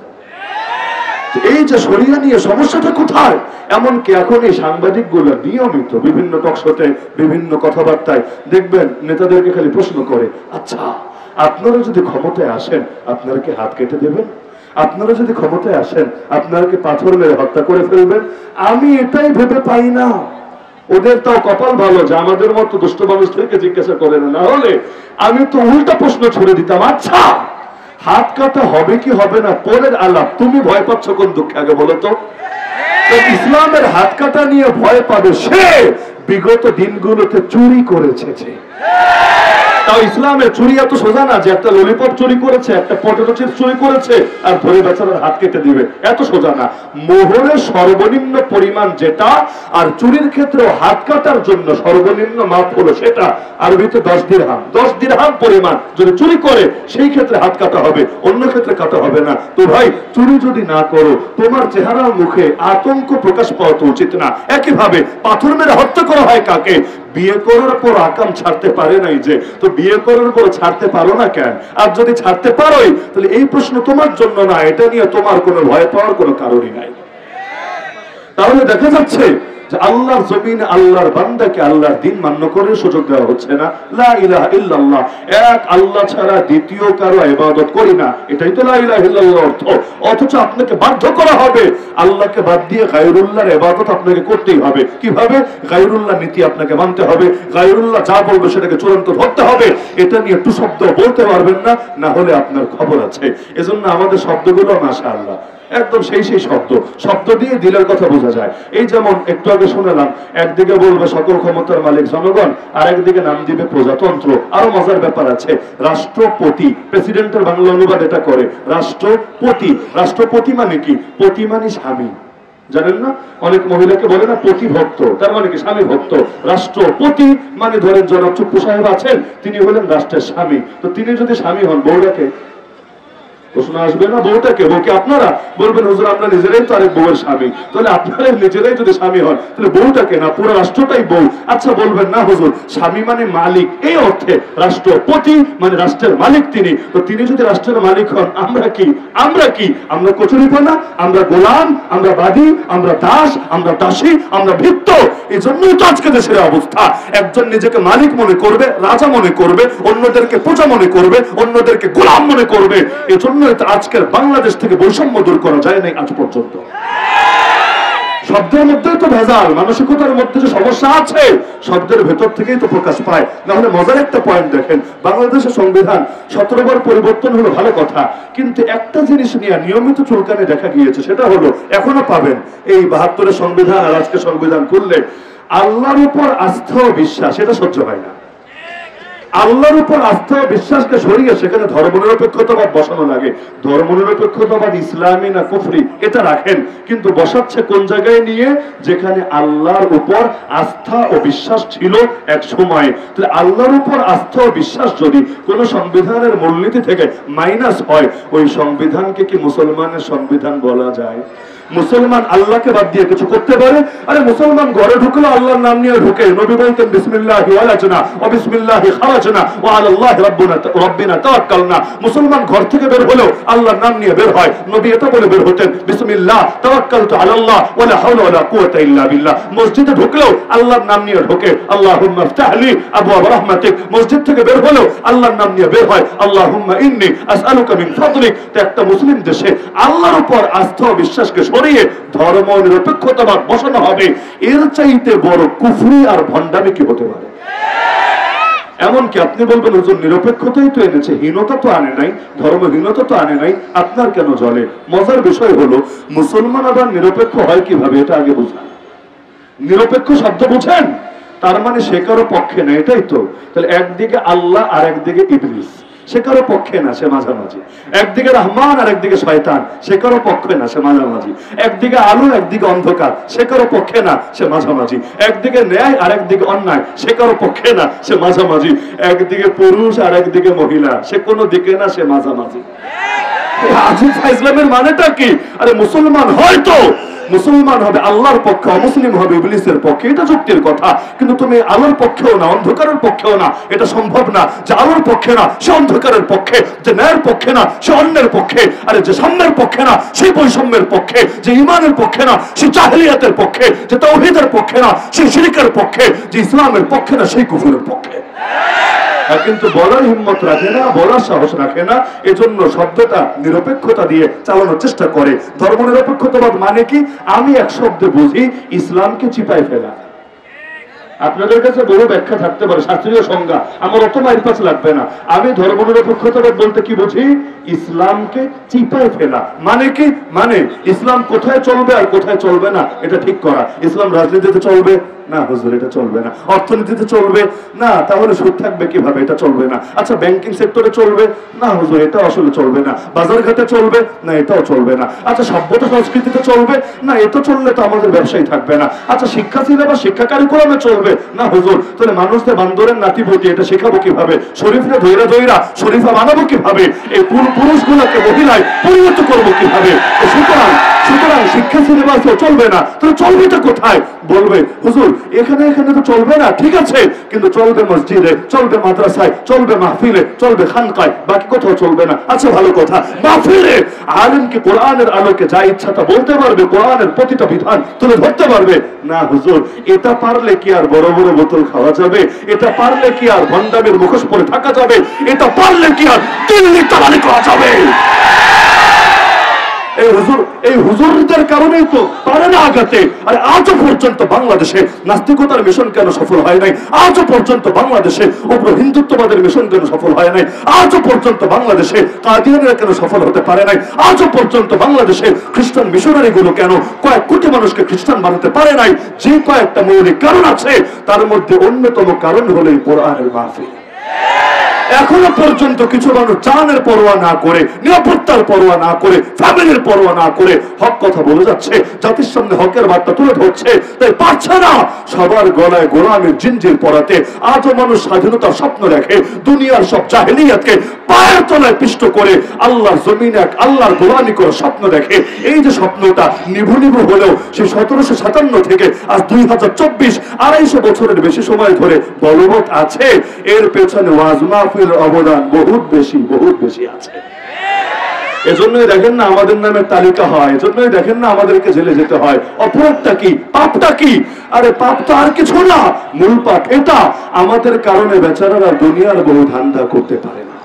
এই যে শরিয়া নিয়ে সমস্যাটা কোথায়? এমনকি এখন এই সাংবাদিক গুলো নিয়মিত বিভিন্ন টকশোতে, বিভিন্ন কথাবার্তায় দেখবেন নেতাদেরকে খালি প্রশ্ন করে, আচ্ছা আপনারা যদি ক্ষমতায় আসেন আপনারা কি হাত কেটে দেবেন? আপনারা যদি ক্ষমতায় আসেন আপনারা কি পাথর মেরে হত্যা করে ফেলবেন? আমি এটাই ভেবে পাই না। ওদের তাও কপাল ভালো যে আমাদের মতো দুষ্ট মানুষদেরকে জিজ্ঞাসা করে না, না হলে আমি তো উল্টা প্রশ্ন ছুড়ে দিতাম, আচ্ছা হাত কাটা হবে কি হবে না পরের আলাপ, তুমি ভয় পাচ্ছ কোন দুঃখে আগে বলো তো? ইসলামের হাত কাটা নিয়ে ভয় পাবে সে বিগত দিনগুলোতে চুরি করেছে। তাও ইসলামে চুরি এত সোজা না যে একটা ললিপপ চুরি করেছে, একটা পটেটো চিপস চুরি করেছে আর ধরে বেচারার হাত কেটে দিবে, এত সোজা না। মোহরের সর্বনিম্ন পরিমাণ যেটা, আর চুরির ক্ষেত্রে হাত কাটার জন্য সর্বনিম্ন মাপ হলো সেটা, আরবিতে 10 দিরহাম। 10 দিরহাম পরিমাণ যদি চুরি করে সেই ক্ষেত্রে হাত কাটা হবে, অন্য ক্ষেত্রে কাটা হবে না। তো ভাই চুরি যদি না করো, তোমার চেহারা মুখে আতঙ্ক প্রকাশ পাওয়া তো উচিত না। একইভাবে পাথর মেরে হত্যা করা হয় কাকে? বিয়ে করার পর আকাম ছাড়তে পারে নাই যে, তো বিয়ে করার পর ছাড়তে পারো না কেন? আর যদি ছাড়তে পারোই তাহলে এই প্রশ্ন তোমার জন্য না, এটা নিয়ে তোমার কোনো ভয় পাওয়ার কোনো কারণই নাই। তাহলে দেখা যাচ্ছে যে আল্লাহর জমিনে আল্লাহর বান্দাকে আল্লাহর দ্বীন মান্য করে সুযোগ দেওয়া হচ্ছে না। লা ইলাহা ইল্লাল্লাহ, এক আল্লাহ ছাড়া দ্বিতীয় কারো ইবাদত করি না, এটাই তো লা ইলাহা ইল্লাল্লাহর অর্থ। অথচ আপনাকে বাধ্য করা হবে আল্লাহকে বাদ দিয়ে গায়রুল্লাহর ইবাদত আপনাকে করতেই হবে। কিভাবে? গায়রুল্লাহ নীতি আপনাকে মানতে হবে, গায়রুল্লাহ যা বলবে সেটাকে চূড়ান্ত ধরতে হবে। এটা নিয়ে একটু শব্দ বলতে পারবেন না, না হলে আপনার খবর আছে। এজন্য আমাদের শব্দগুলো মাশাআল্লাহ একদম সেই শব্দ দিয়ে দিলের কথা বোঝা যায়। এই যেমন একটু আগে শুনলাম, একদিকে বলবে সকল ক্ষমতার মালিক জনগণ, আর একদিকে নাম দিবে প্রজাতন্ত্র। আরো মজার ব্যাপার আছে, রাষ্ট্রপতি, প্রেসিডেন্টের বাংলা অনুবাদ এটা করে রাষ্ট্রপতি। রাষ্ট্রপতি মানে কি? পতি মানে স্বামী, জানেন না? অনেক মহিলাকে বলে না পতি ভক্ত, তার মানে কি স্বামী ভক্ত। রাষ্ট্রপতি মানে ধরেন জনাব চুপ্পু সাহেব আছেন, তিনি হলেন রাষ্ট্রের স্বামী। তো তিনি যদি স্বামী হন, বউটাকে প্রশ্ন আসবে না, বউটাকে? বউকে আপনারা বলবেন হুজুর আমরা নিজেরাই তো আরেক বউয়ের স্বামী, তাহলে আপনারা নিজেরাই যদি স্বামী হন তাহলে বউটাকে না পুরো রাষ্ট্রটাই বউ। আচ্ছা বলবেন না হুজুর স্বামী মানে মালিক, এই অর্থে রাষ্ট্রপতি মানে রাষ্ট্রের মালিক তিনি। তো তিনি যদি রাষ্ট্রের মালিক হন, আমরা কি? আমরা কি? আমরা কচুরিপানা, আমরা গোলাম, আমরা বাদী, আমরা দাস, আমরা দাসী, আমরা ভিত্ত। এই জন্যই তো আজকে দেশের অবস্থা। একজন নিজেকে মালিক মনে করবে, রাজা মনে করবে, অন্যদেরকে প্রজা মনে করবে, অন্যদেরকে গোলাম মনে করবে। এজন্য আজকের বাংলাদেশ থেকে বৈষম্য দূর করা যায় নাই আজ পর্যন্ত। শব্দের মধ্যেই তো ভেজাল, মানসিকতার মধ্যে যে সমস্যা আছে শব্দের ভেতর থেকেই তো প্রকাশ পায়। নাহলে মজার একটা পয়েন্ট দেখেন, বাংলাদেশের সংবিধান 17 বার পরিবর্তন হলো ভালো কথা, কিন্তু একটা জিনিস নিয়ে নিয়মিত চুলকানি দেখা গিয়েছে, সেটা হলো এখনো পাবেন এই 72-এর সংবিধান আর আজকে সংবিধান করলে আল্লাহর উপর আস্থা ও বিশ্বাস, এটা সহ্য হয় না। আল্লাহর উপর আস্থা ও বিশ্বাসকে সরিয়ে সেখানে ধর্মনিরপেক্ষতাবাদ বসানো লাগে। ধর্মনিরপেক্ষতাবাদ ইসলামী না কুফরি এটা রাখেন, কিন্তু বসাচ্ছে কোন জায়গায় নিয়ে? যেখানে আল্লাহর উপর আস্থা ও বিশ্বাস ছিল এক সময়। তাহলে আল্লাহর উপর আস্থা ও বিশ্বাস যদি কোন সংবিধানের মূলনীতি থেকে মাইনাস হয়, ওই সংবিধানকে কি মুসলমানের সংবিধান বলা যায়? মুসলমান আল্লাহকে বাদ দিয়ে কিছু করতে পারে? আরে মুসলমান ঘরে ঢুকলো আল্লাহর নাম নিয়ে ঢুকে। নবী বলতেন বিসমিল্লাহি ওয়ালাজনা ওয়া বিসমিল্লাহি খারাজনা ওয়া আলাল্লাহি রাব্বিনা তাওয়াক্কালনা। মুসলমান ঘর থেকে বের হলো আল্লাহর নাম নিয়ে বের হয়। নবী এটা বলে বের হতেন বিসমিল্লাহ তাওয়াক্কালতু আলাল্লাহ ওয়া লা হাওলা ওয়া লা কুওয়াতা ইল্লা বিল্লাহ। মসজিদে ঢুকলো আল্লাহর নাম নিয়ে ঢোকে, আল্লাহুম্মা ইফতাহলি আবওয়াব রাহমাতিক। মসজিদ থেকে বের হলো আল্লাহর নাম নিয়ে বের হয়, আল্লাহুম্মা ইন্নী আসআলুকা মিন ফাদলিক। তো একটা মুসলিম দেশে আল্লাহর উপর আস্থা ও বিশ্বাসকে সরিয়ে ধর্ম নিরপেক্ষতাবাদ বসানো হবে, এর চাইতে বড় কুফরি আর ভণ্ডামি কি হতে পারে? এমনকি আপনি বলবেন হুজুর নিরপেক্ষতাই তো এনেছে, হীনতা তো আনে নাই, ধর্মহীনতা তো আনে নাই, আপনার কেন জ্বলে? মজার বিষয় হলো মুসলমান আবার নিরপেক্ষ হয় কিভাবে এটা আগে বুঝেন। নিরপেক্ষ শব্দ বুঝেন? তার মানে সে কারো পক্ষে না, এটাই তো। তাহলে একদিকে আল্লাহ আর একদিকে ইবলিস, সে কারো পক্ষে না, সে মাঝামাঝি। একদিকে রহমান আর একদিকে শয়তান, সে কারো পক্ষে না, সে মাঝামাঝি। একদিকে আলো একদিকে অন্ধকার, সে কারো পক্ষে না, সে মাঝামাঝি। একদিকে ন্যায় আর একদিকে অন্যায়, সে কারো পক্ষে না, সে মাঝামাঝি। একদিকে পুরুষ আর একদিকে মহিলা, সে কোনো দিকে না, সে মাঝামাঝি। আজিজ ইসলামের মানেটা কি? আরে মুসলমান হয়তো মুসলমান হবে আল্লাহর পক্ষে, অমুসলিম হবে ইবলিসের পক্ষে, এটা যুক্তির কথা। কিন্তু তুমি আলোর পক্ষেও না, অন্ধকারের পক্ষেও না, এটা সম্ভব না। যে আলোর পক্ষে না সে অন্ধকারের পক্ষে, যে ন্যায়ের পক্ষে না সে অন্যের পক্ষে, আরে যে সাম্যের পক্ষে না সেই বৈষম্যের পক্ষে, যে ইমানের পক্ষে না সে জাহেলিয়াতের পক্ষে, যে তাওহীদের পক্ষে না সেই শিরকের পক্ষে, যে ইসলামের পক্ষে না সেই কুফরের পক্ষে। কিন্তু বলার হিম্মত রাখে না, বলার সাহস রাখে না, এজন্য শব্দটা নিরপেক্ষতা দিয়ে চালানোর চেষ্টা করে। ধর্ম নিরপেক্ষতাবাদ মানে কি? আমি এক শব্দে বুঝি ইসলামকে চিপায় ফেলা। আপনাদের কাছে বড় ব্যাখ্যা থাকতে পারে, শাস্ত্রীয় সংজ্ঞা, আমার অত মাইল পাশ লাগবে না। আমি ধর্ম নিরপেক্ষতাবাদ বলতে কি বুঝি? ইসলামকে চিপায় ফেলা। মানে কি? মানে ইসলাম কোথায় চলবে আর কোথায় চলবে না এটা ঠিক করা। ইসলাম রাজনীতিতে চলবে না হুজুর, এটা চলবে না। অর্থনীতিতে চলবে না, তাহলে সুদ থাকবে কিভাবে? এটা চলবে না। আচ্ছা ব্যাংকিং সেক্টরে চলবে না হুজুর, এটা আসলে চলবে না। বাজার ঘাটে চলবে না, এটাও চলবে না। আচ্ছা সভ্যতা সংস্কৃতিতে চলবে না, এটা চললে তো আমাদের ব্যবসায় থাকবে না। আচ্ছা শিক্ষা সিলেবাস, শিক্ষা কারিকুলামে চলবে না হুজুর, তাহলে মানুষদের বান্দরের নাতিপতি এটা শেখাবো কিভাবে? শরীফরা ধৈরা ধৈরা শরীফা বানাবো কিভাবে? এই পুরুষগুলোকে মহিলায় পরিণত করবো কিভাবে? সুতরাং শিক্ষা সিলেবাসও চলবে না, তাহলে চলবেটা কোথায়? বলবে হুজুর এখানে এখানে তো চলবে না, ঠিক আছে, কিন্তু চলবে মসজিদে, চলবে মাদ্রাসায়, চলবে মাহফিলে, চলবে খানকায়, বাকি কোথাও চলবে না। আচ্ছা ভালো কথা, মাহফিলে আলেম কি কোরআনের আলোকে যা ইচ্ছা তা বলতে পারবে, কোরআনের প্রতিটা বিধান তুলে ধরতে পারবে না হুজুর। এটা পারলে কি আর বড় বড় বোতল খাওয়া যাবে? এটা পারলে কি আর ভণ্ডামের মুখোশ পরে থাকা যাবে? এটা পারলে কি আর দিল্লি তালালি করা যাবে? এই হুজুরদের কারণেই তো পারে না আগাতে। আর আজও পর্যন্ত বাংলাদেশে নাস্তিকতার মিশন কেন সফল হয় নাই? আজও পর্যন্ত বাংলাদেশে উগ্র হিন্দুত্ববাদের মিশন কেন সফল হয় নাই? আজও পর্যন্ত বাংলাদেশে কাদিয়ানীরা কেন সফল হতে পারে নাই? আজও পর্যন্ত বাংলাদেশে খ্রিস্টান মিশনারি গুলো কেন কয়েক কোটি মানুষকে খ্রিস্টান বানাতে পারে নাই? যে কয়েকটা মৌলিক কারণ আছে তার মধ্যে অন্যতম কারণ হলো এই কোরআনের মাহফিল। এখনো পর্যন্ত কিছু মানুষ জানের পরোয়া না করে, নিরাপত্তার পরোয়া না করে, ফ্যামিলির পরোয়া না করে হক কথা বলে যাচ্ছে, জাতির সামনে হকের বার্তা তুলে ধরছে, তাই পারছে না সবার গলায় গোলামের জিঞ্জির পরাতে। আজও মানুষ স্বাধীনতার স্বপ্ন দেখে, দুনিয়ার সব জাহেলিয়াতকে পায়ের তলায় পিষ্ট করে আল্লাহর জমিনে এক আল্লাহর গোলামি করে স্বপ্ন দেখে। এই যে স্বপ্নটা নিভু নিভু হলেও সেই 1757 থেকে আজ 2024 250 বছরের বেশি সময় ধরে বলবৎ আছে। এর পেছনে ওয়াজ মাহফিলের অবদান বহুত বেশি আছে। এজন্যই দেখেন না আমাদের নামে তালিকা হয়, এজন্যই দেখেন না আমাদেরকে জেলে যেতে হয়। অপরাধটা কি, পাপটা কি? আরে পাপ তো আর কিছু না, মূল পাপ এটা আমাদের কারণে বেচারারা দুনিয়ার বহু ধান্দা করতে পারে না।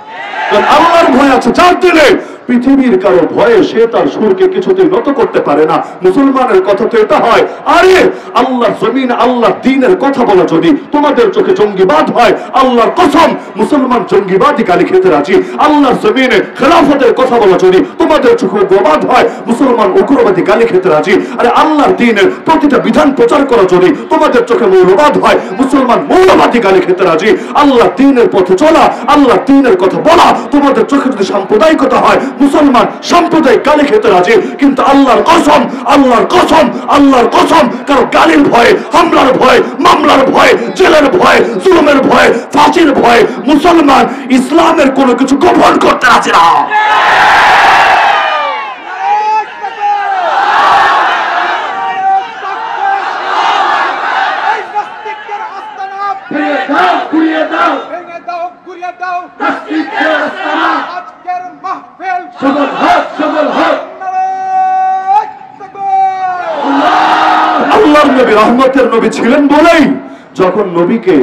কারণ আল্লাহর ভয় আছে যার দিলে, পৃথিবীর কারো ভয়ে সে তার সুরকে কিছুতেই নত করতে পারে না। মুসলমানের কথা তো এটা হয়, আরে আল্লাহ জমিন আল্লাহ দ্বীনের কথা বলা যদি তোমাদের চোখে জঙ্গিবাদ হয়, আল্লাহর কসম মুসলমান জঙ্গিবাদী গালি খেতে রাজি। আল্লাহর জমিনে খেলাফতের কথা বলা যদি তোমাদের চোখে উগ্রবাদ হয়, মুসলমান উগ্রবাদী গালি খেতে রাজি। আরে আল্লাহর দ্বীনের প্রতিটা বিধান প্রচার করা যদি তোমাদের চোখে মৌলবাদ হয়, মুসলমান মৌলবাদী গালি খেতে রাজি। আল্লাহর দ্বীনের পথে চলা, আল্লাহর দ্বীনের কথা বলা তোমাদের চোখে যদি সাম্প্রদায়িকতা হয়, মুসলমান সাম্প্রদায়িক গালি খেতে রাজি। কিন্তু আল্লাহর কসম, আল্লাহর কসম, আল্লাহর কসম, কারো গালির ভয়ে, হামলার ভয়ে, মামলার ভয়ে, জেলের ভয়ে, জুলুমের ভয়ে, ফাঁসির ভয়ে মুসলমান ইসলামের কোনো কিছু গোপন করতে রাজি না। আল্লাহর নবী রহমতের নবী ছিলেন বলেই যখন নবীকে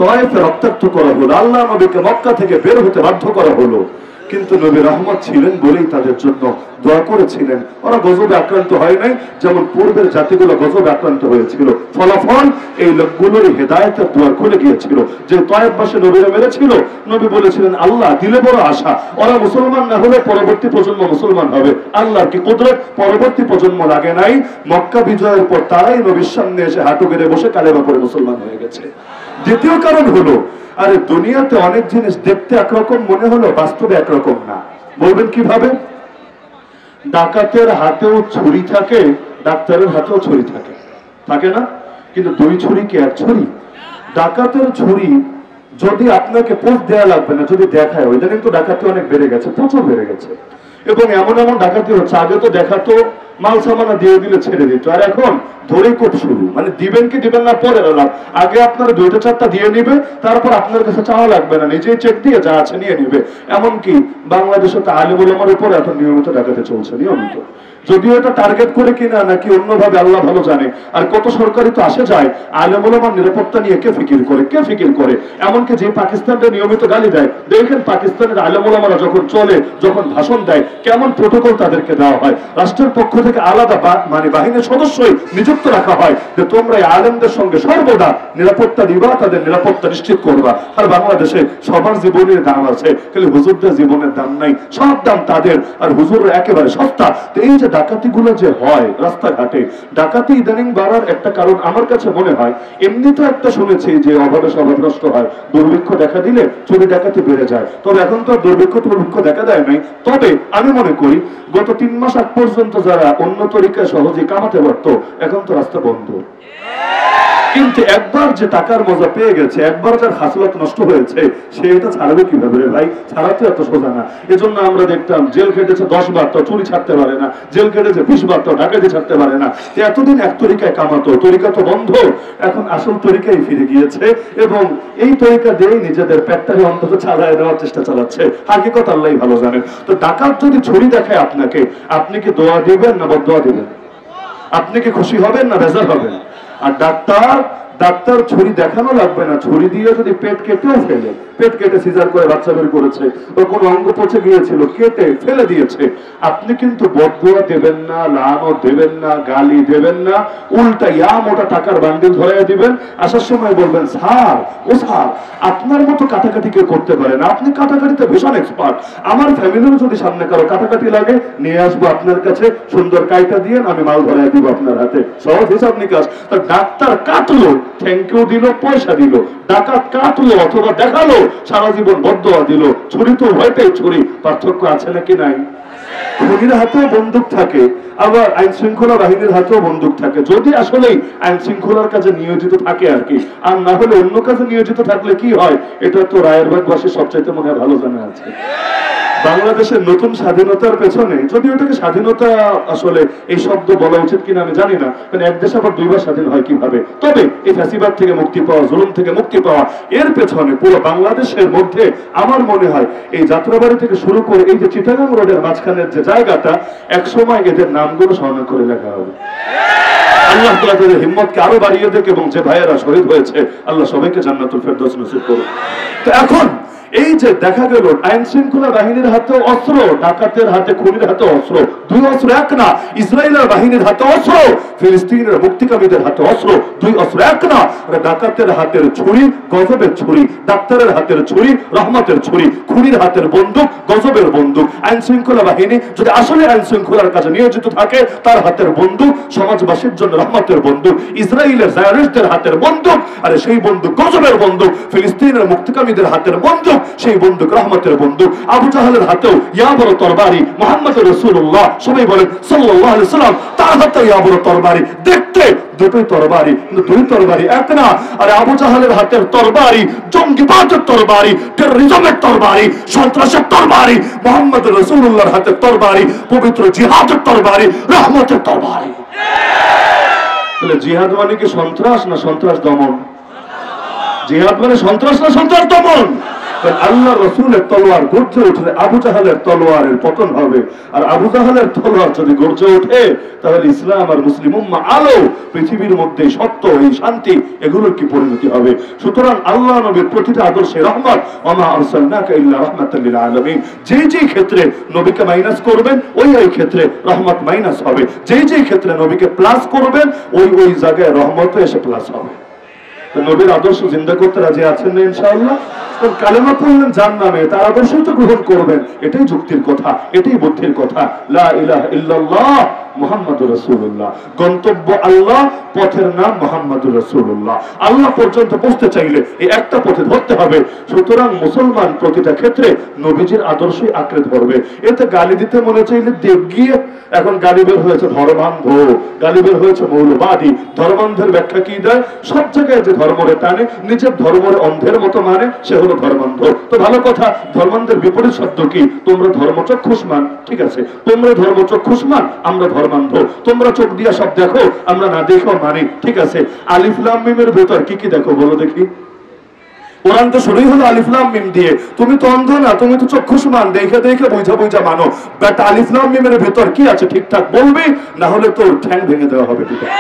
তয়েফে রক্তাক্ত করা হলো, আল্লাহ নবীকে মক্কা থেকে বের হতে বাধ্য করা হলো, কিন্তু নবী রহমত ছিলেন বলেই তাদের জন্য দোয়া করেছিলেন। ওরা গজবে আক্রান্ত হয় নাই যেমন পূর্বের জাতিগুলো গজবে আক্রান্ত হয়েছিল। ফলাফল এই লোকগুলোর হেদায়েতের দুয়ার খুলে গিয়েছিল। যে তয়েফবাসী নবীরা মেরেছিল, নবী বলেছিলেন আল্লাহ দিলে বড় আশা, ওরা মুসলমান না হলে পরবর্তী প্রজন্ম মুসলমান হবে। আল্লাহর কি কুদরত, পরবর্তী প্রজন্ম লাগে নাই। মক্কা বিজয়ের পর তারাই নবীর সামনে এসে হাঁটু গেড়ে বসে কালেমা পড়ে মুসলমান হয়ে গেছে। দ্বিতীয় কারণ হলো, আরে দুনিয়াতে অনেক জিনিস দেখতে একরকম মনে হলো বাস্তবে একরকম না। বলবেন কিভাবে? ডাকাতের হাতেও ছুরি থাকে, ডাক্তারের হাতেও ছুরি থাকে, থাকে না? কিন্তু দুই ছুরি কি এক ছুরি? ডাকাতের ছুরি যদি আপনাকে পোস্ট দেয়া লাগবে না, যদি দেখায়, ওইটা কিন্তু ডাকাতি অনেক বেড়ে গেছে, প্রচুর বেড়ে গেছে। এবং এমন এমন ডাকাতি হচ্ছে, আগে তো দেখাতো মাল সামানা দিয়ে দিলে ছেড়ে দিত, আর এখন ধরে কোপ শুরু, মানে দিবেন কি দিবেন না পরে এলাম। আগে আপনার 2টা 4টা দিয়ে নিবে, তারপর আপনার কাছে চাওয়া লাগবে না, নিজেই চেক দিয়ে যা আছে নিয়ে নিবে। এমনকি বাংলাদেশে তো আলেম ওলামার উপর এখন নিয়মিত ডাকাতি চলছে, নিয়মিত। যদিও এটা টার্গেট করে কিনা নাকি অন্যভাবে আল্লাহ ভালো জানে। আর কত সরকারি তো আসে যায়, আলেম ওলামার নিরাপত্তা নিয়ে কে ফিকির করে, কে ফিকির করে? এমনকি যে পাকিস্তানকে নিয়মিত গালি দেয়, দেখেন পাকিস্তানের আলেম ওলামারা যখন চলে, যখন ভাষণ দেয়, কেমন প্রটোকল তাদেরকে দেওয়া হয়। রাষ্ট্রের পক্ষ থেকে আলাদা মানে বাহিনীর সদস্যই নিযুক্ত রাখা হয় যে তোমরা এই আলেমদের সঙ্গে সর্বদা নিরাপত্তা দিবা, তাদের নিরাপত্তা নিশ্চিত করবা। আর বাংলাদেশে সবার জীবনের দাম আছে, খালি হুজুরদের জীবনের দাম নাই, সব দাম তাদের, আর হুজুর একেবারে সস্তা। তো এই যে ডাকাতিগুলো যে হয় রাস্তাঘাটে, ডাকাতি ইদানিং বাড়ার একটা কারণ আমার কাছে মনে হয়, এমনি তো একটা শুনেছি যে অভাবে স্বভাবগ্রস্ত হয়, দুর্ভিক্ষ দেখা দিলে চুরি ডাকাতি বেড়ে যায়। তবে এখন তো দুর্ভিক্ষ দেখা দেয় নাই। তবে আমি মনে করি গত 3 মাস আগ পর্যন্ত যারা অন্য তরিকায় সহজে কামাতে পারত, এখন তো রাস্তা বন্ধ। কিন্তু একবার যে টাকার মজা পেয়ে গেছে, একবার যার হাসিলত নষ্ট হয়েছে, সে এটা ছাড়বে কিভাবে রে ভাই? ছাড়া তো এত সোজা না। এজন্য আমরা দেখতাম জেল খেটেছে 10 বার তো চুরি ছাড়তে পারে না, জেল খেটেছে 20 বার তো ডাকাতি ছাড়তে পারে না। এতদিন এক তরিকায় কামাতো, তরিকা তো বন্ধ, এখন আসল তরিকায় ফিরে গিয়েছে এবং এই তরিকা দিয়েই নিজেদের পেটটাকে অন্তত চালায় নেওয়ার চেষ্টা চালাচ্ছে। হাকিকত আল্লাহই ভালো জানেন। তো ডাকাত যদি ছুরি দেখায় আপনাকে, আপনি কি দোয়া দিবেন না বদদোয়া দিবেন? আপনি কি খুশি হবেন না বেজার হবেন? আর ডাক্তার ছুরি দেখানো লাগবে না, ছুরি দিয়ে যদি পেট কেটেও ফেলে, পেট কেটে সিজার করে বাচ্চা বের করেছে, ওর কোনো অঙ্গ পচে গিয়েছিল, কেটে ফেলে দিয়েছে, আপনি কিন্তু বদদোয়া দেবেন না, লানও দেবেন না, গালি দেবেন না, উল্টা মোটা টাকার বান্ডিল ধরাইয়া দিবেন। আসার সময় বলবেন স্যার, ও স্যার আপনার মতো কাটাকাটি কেউ করতে পারে না, আপনি কাটাকাটিতে ভীষণ এক্সপার্ট, আমার ফ্যামিলিরও যদি সামনে কারো কাটাকাটি লাগে নিয়ে আসবো আপনার কাছে, সুন্দর কাইটা দিয়ে আমি মাল ধরাইয়া দিব আপনার হাতে, সহজ হিসাব নিকাশ। ডাক্তার কাটলো, থ্যাংক ইউ দিল, পয়সা দিল, ডাকাত কাটলো অথবা দেখালো, সারা জীবন বদদোয়া দিল। ছুরি তো ভয়টাই ছুরি, পার্থক্য আছে নাকি নাই? খুনির হাতেও বন্দুক থাকে, আবার আইন শৃঙ্খলা বাহিনীর হাতেও বন্দুক থাকে, যদি আসলেই আইন শৃঙ্খলার কাজে নিয়োজিত থাকে আর কি। আর না হলে অন্য কাজে নিয়োজিত থাকলে কি হয়, এটা তো রায়েরবাগবাসী সবচাইতে মনে হয় ভালো জানা আছে। বাংলাদেশের নতুন স্বাধীনতার পেছনে, যদি ওটাকে স্বাধীনতা আসলে এই শব্দ বলা উচিত কিনা আমি জানি না, কারণ এক দেশ আবার দুইবার স্বাধীন হয় কিভাবে, তবে এই ফ্যাসিবাদ থেকে মুক্তি পাওয়া, জুলুম থেকে মুক্তি পাওয়া, এর পেছনে পুরো বাংলাদেশের মধ্যে আমার মনে হয় এই যাত্রাবাড়ি থেকে শুরু করে এই যে চিটাগাং রোডের মাঝখানের যে জায়গাটা, একসময় এদের নামগুলো স্মরণ করে লেখা হবে। আল্লাহ তাআলা তাদের হিম্মতকে আরো বাড়িয়ে দেখ, এবং যে ভাইয়েরা শহীদ হয়েছে আল্লাহ সবাইকে জান্নাতুল ফেরদৌস নসিব করুন। তো এখন এই যে দেখা গেল আইন শৃঙ্খলা বাহিনীর হাতে অস্ত্র, ডাকাতের হাতে, খুনির হাতে অস্ত্র, দুই অস্ত্র এক না। ইসরায়েলের বাহিনীর হাতে অস্ত্র, ফিলিস্তিনের মুক্তিকামীদের হাতে অস্ত্র, দুই অস্ত্র এক না। ডাকাতের হাতের ছুরি গজবের ছুরি, ডাক্তারের হাতের ছুরি রহমতের ছুরি, খুনির হাতের বন্দুক গজবের বন্দুক। আইন শৃঙ্খলা বাহিনী যদি আসলে আইন শৃঙ্খলার কাজে নিয়োজিত থাকে, তার হাতের বন্দুক সমাজবাসীর জন্য রহমতের বন্দুক। ইসরায়েলের জায়নিস্টদের হাতের বন্দুক, আরে সেই বন্দুক গজবের বন্দুক। ফিলিস্তিনের মুক্তিকামীদের হাতের বন্দুক, সেই বন্দুক রহমতের বন্দুক। আবু জাহেলের হাতেও ইয়া বড় তরবারি, মুহাম্মদ রাসূলুল্লাহ সবাই বলেন সাল্লাল্লাহু আলাইহি সাল্লাম, তার হাতে ইয়া বড় তরবারি। দেখতে দুটোই তরবারি, কিন্তু দুই তরবারি এক না। আরে আবু জাহেলের হাতের তরবারি জঙ্গিবাদের তরবারি, টেররিজমের তরবারি, সন্ত্রাসের তরবারি। মুহাম্মদ রাসূলুল্লাহর হাতের তরবারি পবিত্র জিহাদের তরবারি, রহমতের তরবারি। তাহলে জিহাদ মানে কি সন্ত্রাস না সন্ত্রাস দমন? জিহাদ মানে সন্ত্রাস না সন্ত্রাস দমন? আল্লাহ রসুলের তলোয়ার গর্জে উঠলে আবু জাহেলের তলোয়ারের পতন হবে। আর আবু জাহেলের তলোয়ার যদি গর্জে ওঠে, তাহলে ইসলাম আর মুসলিম উম্মাহ আলো, পৃথিবীর মধ্যে সত্য, এই শান্তি, এগুলোর কি পরিণতি হবে? সুতরাং আল্লাহ নবীর প্রতিটা আদর্শে রহমত, ওয়া মা আরসালনাকা ইল্লা রাহমাতাল লিল আলামিন। যেই যেই ক্ষেত্রে নবীকে মাইনাস করবেন, ওই ওই ক্ষেত্রে রহমত মাইনাস হবে। যেই যেই ক্ষেত্রে নবীকে প্লাস করবেন, ওই ওই জায়গায় রহমত এসে প্লাস হবে। নবীর আদর্শ জিন্দা করতে রাজি আছেন না ইনশাআল্লাহ? কালেমা পড়লেন যার নামে, তার আদর্শ তো গ্রহণ করবেন, এটাই যুক্তির কথা, এটাই বুদ্ধির কথা। লা ইলাহা ইল্লাল্লাহ মুহাম্মাদুর রাসূলুল্লাহ, গন্তব্য আল্লাহ, পথের নাম মুহাম্মাদুর রাসূলুল্লাহ। আল্লাহ পর্যন্ত পৌঁছতে চাইলে এই একটা পথে ধরতে হবে। সুতরাং মুসলমান প্রতিটা ক্ষেত্রে নবীজির আদর্শই আঁকড়ে ধরবে। এতে গালি দিতে মনে চাইলে দেখ গিয়ে, এখন গালি বের হয়েছে ধর্মান্ধ, গালি বের হয়েছে মৌলবাদী। ধর্মান্ধের ব্যাখ্যা কি দেয়? সব জায়গায় যে ধর্মরে টানে, নিজের ধর্মরে অন্ধের মতো মানে, সে হলো ধর্মান্ধ। তো ভালো কথা, ধর্মান্ধের বিপরীত শব্দ কি? তোমরা ধর্মচক্ষুষ্মান, ঠিক আছে, তোমরা ধর্মচক্ষুষ্মান, আমরা ধর্মান্ধ। তোমরা চোখ দিয়া সব দেখো, আমরা না দেখো মানি, ঠিক আছে। আলিফ লাম মিমের ভেতর কি কি দেখো বলো দেখি? কোরআন তো শুরুই হলো আলিফ লাম মিম দিয়ে। তুমি তো অন্ধ না, তুমি তো চক্ষুষ্মান, দেখে দেখে বুঝা বুঝা মানো। বাট আলিফ লাম মিমের ভেতর কি আছে ঠিকঠাক বলবি, না হলে তোর ঠ্যাং ভেঙে দেওয়া হবে। ঠিক আছে,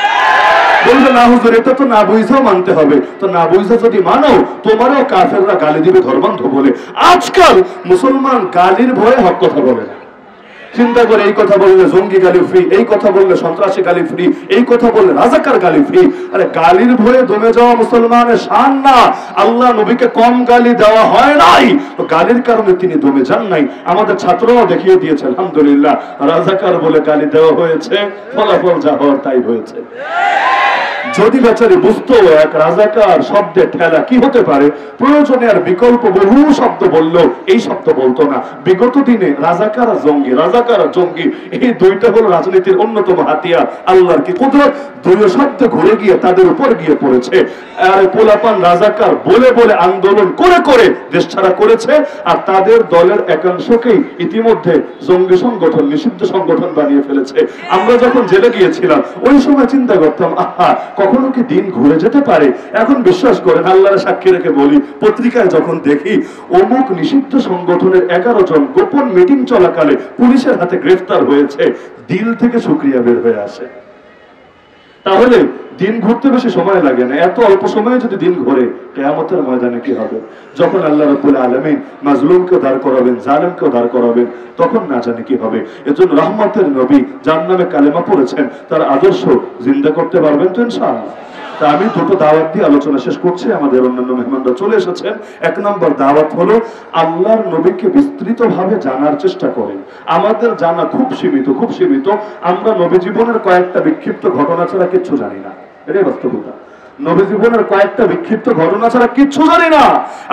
বলবে না হুজুর, এটা তো না বুঝাও মানতে হবে। তো না বুঝা যদি মানো, তোমারও কাফেররা গালি দিবে ধর্মান্ধ বলে। আজকাল মুসলমান গালির ভয়ে হক কথা বলে না। চিন্তা করে, এই কথা বললে জঙ্গি গালি ফ্রি, এই কথা বললে সন্ত্রাসী গালি ফ্রি, এই কথা বললে রাজাকার গালি ফ্রি। আরে গালির ভয়ে দমে যাওয়া মুসলমানের শান না। আল্লাহ নবীকে কম গালি দেওয়া হয় নাই, তো গালির কারণে তিনি দমে যান নাই। আমাদের ছাত্ররাও দেখিয়ে দিয়েছে আলহামদুলিল্লাহ, রাজাকার বলে গালি দেওয়া হয়েছে, ফলাফল যা হওয়ার তাই হয়েছে। যদি বেচারি বুঝতো এক রাজাকার শব্দের ঠেলা কি হতে পারে, প্রয়োজনে আর বিকল্প বহু শব্দ বললো, এই শব্দ বলতো না। বিগত দিনে রাজাকার আর জঙ্গি, রাজাকার আর জঙ্গি, এই দুইটা হলো রাজনীতির অন্যতম হাতিয়ার। আল্লাহর কি কুদরত, দুই শব্দ ঘুরে গিয়ে তাদের উপর গিয়ে পড়েছে। আর পোলাপান রাজাকার বলে বলে আন্দোলন করে করে দেশ ছাড়া করেছে, আর তাদের দলের একাংশকেই ইতিমধ্যে জঙ্গি সংগঠন, নিষিদ্ধ সংগঠন বানিয়ে ফেলেছে। আমরা যখন জেলে গিয়েছিলাম, ওই সময় চিন্তা করতাম, আহা, কখনো কি দিন ঘুরে যেতে পারে? এখন বিশ্বাস করেন, আল্লাহর সাক্ষী রেখে বলি, পত্রিকায় যখন দেখি অমুক নিষিদ্ধ সংগঠনের 11 জন গোপন মিটিং চলাকালে পুলিশের হাতে গ্রেফতার হয়েছে, দিল থেকে শুকরিয়া বের হয়ে আসে। তাহলে দিন ঘুরতে বেশি সময় লাগে না, এত অল্প সময়ে যদি দিন ঘুরে, কিয়ামতের ময়দানে কি হবে? যখন আল্লাহ রাব্বুল আলামিন মাজলুমকে দাঁড় করাবেন, জালেমকে দাঁড় করাবেন, তখন না জানি কি হবে। এজন্য রহমতের নবী যার নামে কালেমা পড়েছেন, তার আদর্শ জিন্দা করতে পারবেন তো ইনশাআল্লাহ? তা আমি দুটো দাওয়াত দিয়ে আলোচনা শেষ করছি, আমাদের অন্যান্য মেহমানরা চলে এসেছেন। এক নম্বর দাওয়াত হলো আল্লাহর নবীকে বিস্তৃতভাবে জানার চেষ্টা করেন। আমাদের জানা খুব সীমিত, খুব সীমিত। আমরা নবী জীবনের কয়েকটা বিক্ষিপ্ত ঘটনা ছাড়া কিচ্ছু জানি না, এটাই বাস্তবতা। নবী জীবনের কয়েকটা বিক্ষিপ্ত ঘটনা ছাড়া কিচ্ছু জানি না।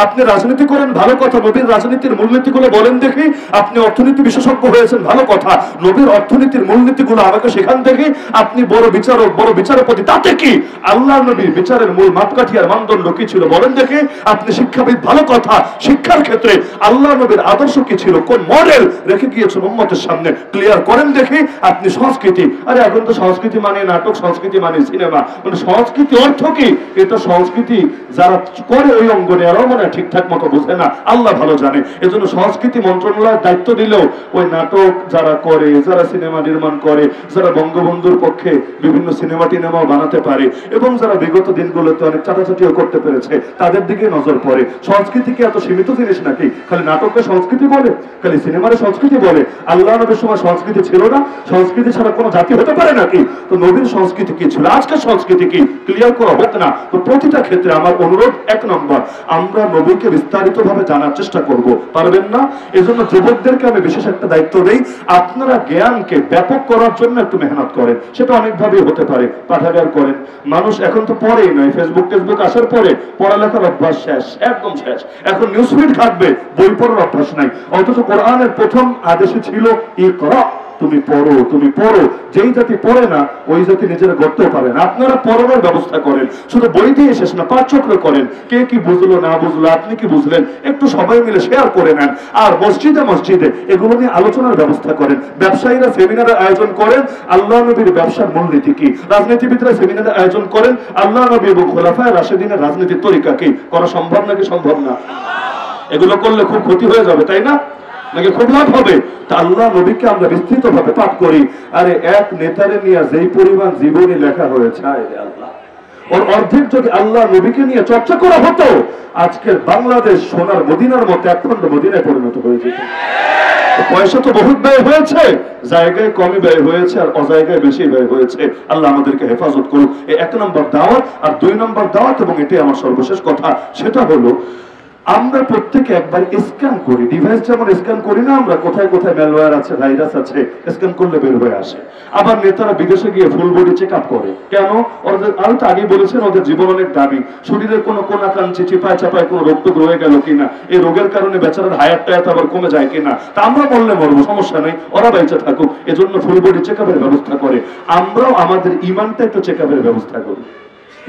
আপনি রাজনীতি করেন, ভালো কথা, নবীর রাজনীতির মূলনীতিগুলো বলেন দেখি। আপনি অর্থনীতি বিশেষজ্ঞ হয়েছেন, ভালো কথা, নবীর অর্থনীতির মূলনীতিগুলো আমাকে সেখান থেকে। আপনি বড় বিচারক, বড় বিচারপতি, তাতে কি? আল্লাহ নবীর বিচারের মূল মাপকাঠি আর মানদণ্ড কি ছিল বলেন দেখি। আপনি শিক্ষাবিদ, ভালো কথা, শিক্ষার ক্ষেত্রে আল্লাহ নবীর আদর্শ কি ছিল, কোন মডেল রেখে গিয়েছেন উম্মতের সামনে, ক্লিয়ার করেন দেখি। আপনি সংস্কৃতি, আরে এখন তো সংস্কৃতি মানে নাটক, সংস্কৃতি মানে সিনেমা, মানে সংস্কৃতি অর্থ কি? এটা সংস্কৃতি যারা করে ওই অঙ্গনে আরো মানে ঠিকঠাক মতো বোঝে না, আল্লাহ ভালো জানে। এজন্য সংস্কৃতি মন্ত্রণালয়ের দায়িত্ব দিলেও ওই নাটক যারা করে, যারা সিনেমা নির্মাণ করে, যারা বঙ্গবন্ধুর পক্ষে বিভিন্ন সিনেমা টিনেমাও বানাতে পারে এবং যারা বিগত দিনগুলোতে অনেক চাটাচাটিও করতে পেরেছে, তাদের দিকে নজর পড়ে। সংস্কৃতি কি এত সীমিত জিনিস নাকি? খালি নাটককে সংস্কৃতি বলে, খালি সিনেমারে সংস্কৃতি বলে? আল্লাহ নবীর সময় সংস্কৃতি ছিল না? সংস্কৃতি ছাড়া কোনো জাতি হতে পারে নাকি? তো নবীর সংস্কৃতি কি ছিল, আজকের সংস্কৃতি কি, ক্লিয়ার করা হোক না। তো প্রতিটা ক্ষেত্রে আমার অনুরোধ, এক নম্বর, আমরা নবীকে বিস্তারিত ভাবে জানার চেষ্টা করব। পারবেন না? এজন্য যুবকদেরকে আমি বিশেষ একটা দায়িত্ব দেই, আপনারা জ্ঞানকে ব্যাপক করার জন্য একটু মেহনত করেন। সেটা অনেকভাবেই হতে পারে, পাঠাগার করেন। মানুষ এখন তো পড়েই নয়, ফেসবুক টেসবুক আসার পরে পড়ালেখার অভ্যাস শেষ, একদম শেষ। এখন নিউজ ফিড ঘাটবে, বই পড়ার অভ্যাস নাই। অথচ কোরআনের প্রথম আদেশে ছিল ইকরা, তুমি পড়ো, তুমি পড়ো। যেই জাতি পড়ে না ওই জাতি নিজেরা গড়তেও পারে না। আপনারা পড়ানোর ব্যবস্থা করেন, শুধু বই দিয়ে শেষ না, পাঠচক্র করেন। কে কি বুঝলো না বুঝলো, আপনি কি বুঝলেন, একটু সবাই মিলে শেয়ার করে নেন। আর মসজিদে মসজিদে এগুলো নিয়ে আলোচনার ব্যবস্থা করেন। ব্যবসায়ীরা সেমিনারের আয়োজন করেন, আল্লাহ নবীর ব্যবসার মূলনীতি কি। রাজনীতিবিদরা সেমিনারের আয়োজন করেন, আল্লাহ নবী এবং খোলাফায়ে রাশেদিনের রাজনীতির তরিকা কি। করা সম্ভব নাকি সম্ভব না? এগুলো করলে খুব ক্ষতি হয়ে যাবে, তাই না? নাকি খুব লাভ হবে? তা আল্লাহ নবীকে আমরা বিস্তৃত ভাবে পাঠ করি। আরে এক নেতারে নিয়ে যেই পরিমাণ জীবনী লেখা হয়েছে, আল্লাহ, ওর অর্ধেক যদি আল্লাহ নবীকে নিয়ে চর্চা করা হতো, আজকের বাংলাদেশ সোনার মদিনার মতো একখণ্ড মদিনায় পরিণত হয়ে যেত। পয়সা তো বহুত ব্যয় হয়েছে, জায়গায় কমই ব্যয় হয়েছে আর অজায়গায় বেশি ব্যয় হয়েছে। আল্লাহ আমাদেরকে হেফাজত করুন। এই এক নম্বর দাওয়াত। আর দুই নম্বর দাওয়াত, এবং এটাই আমার সর্বশেষ কথা, সেটা হলো আমরা প্রত্যেকে একবার স্ক্যান করি। ডিভাইস যেমন স্ক্যান করি না আমরা, কোথায় কোথায় ম্যালওয়্যার আছে, ভাইরাস আছে, স্ক্যান করলে বের হয়ে আসে। আবার নেতারা বিদেশে গিয়ে ফুল বডি চেক আপ করে। কেন? ওদের, আমি তো আগে বলেছেন, ওদের জীবন অনেক দাবি। শরীরের কোনো কোনাকাঞ্চি চিপায় চাপায় কোনো রোগ টোগ রয়ে গেল কিনা, এই রোগের কারণে বেচারার হায়ার টায়াত আবার কমে যায় কিনা, তা আমরা বললে মরবো, সমস্যা নেই, ওরা বেঁচে থাকুক। এজন্য ফুল বডি চেক আপের ব্যবস্থা করে। আমরাও আমাদের ইমানটা একটু চেক আপের ব্যবস্থা করি,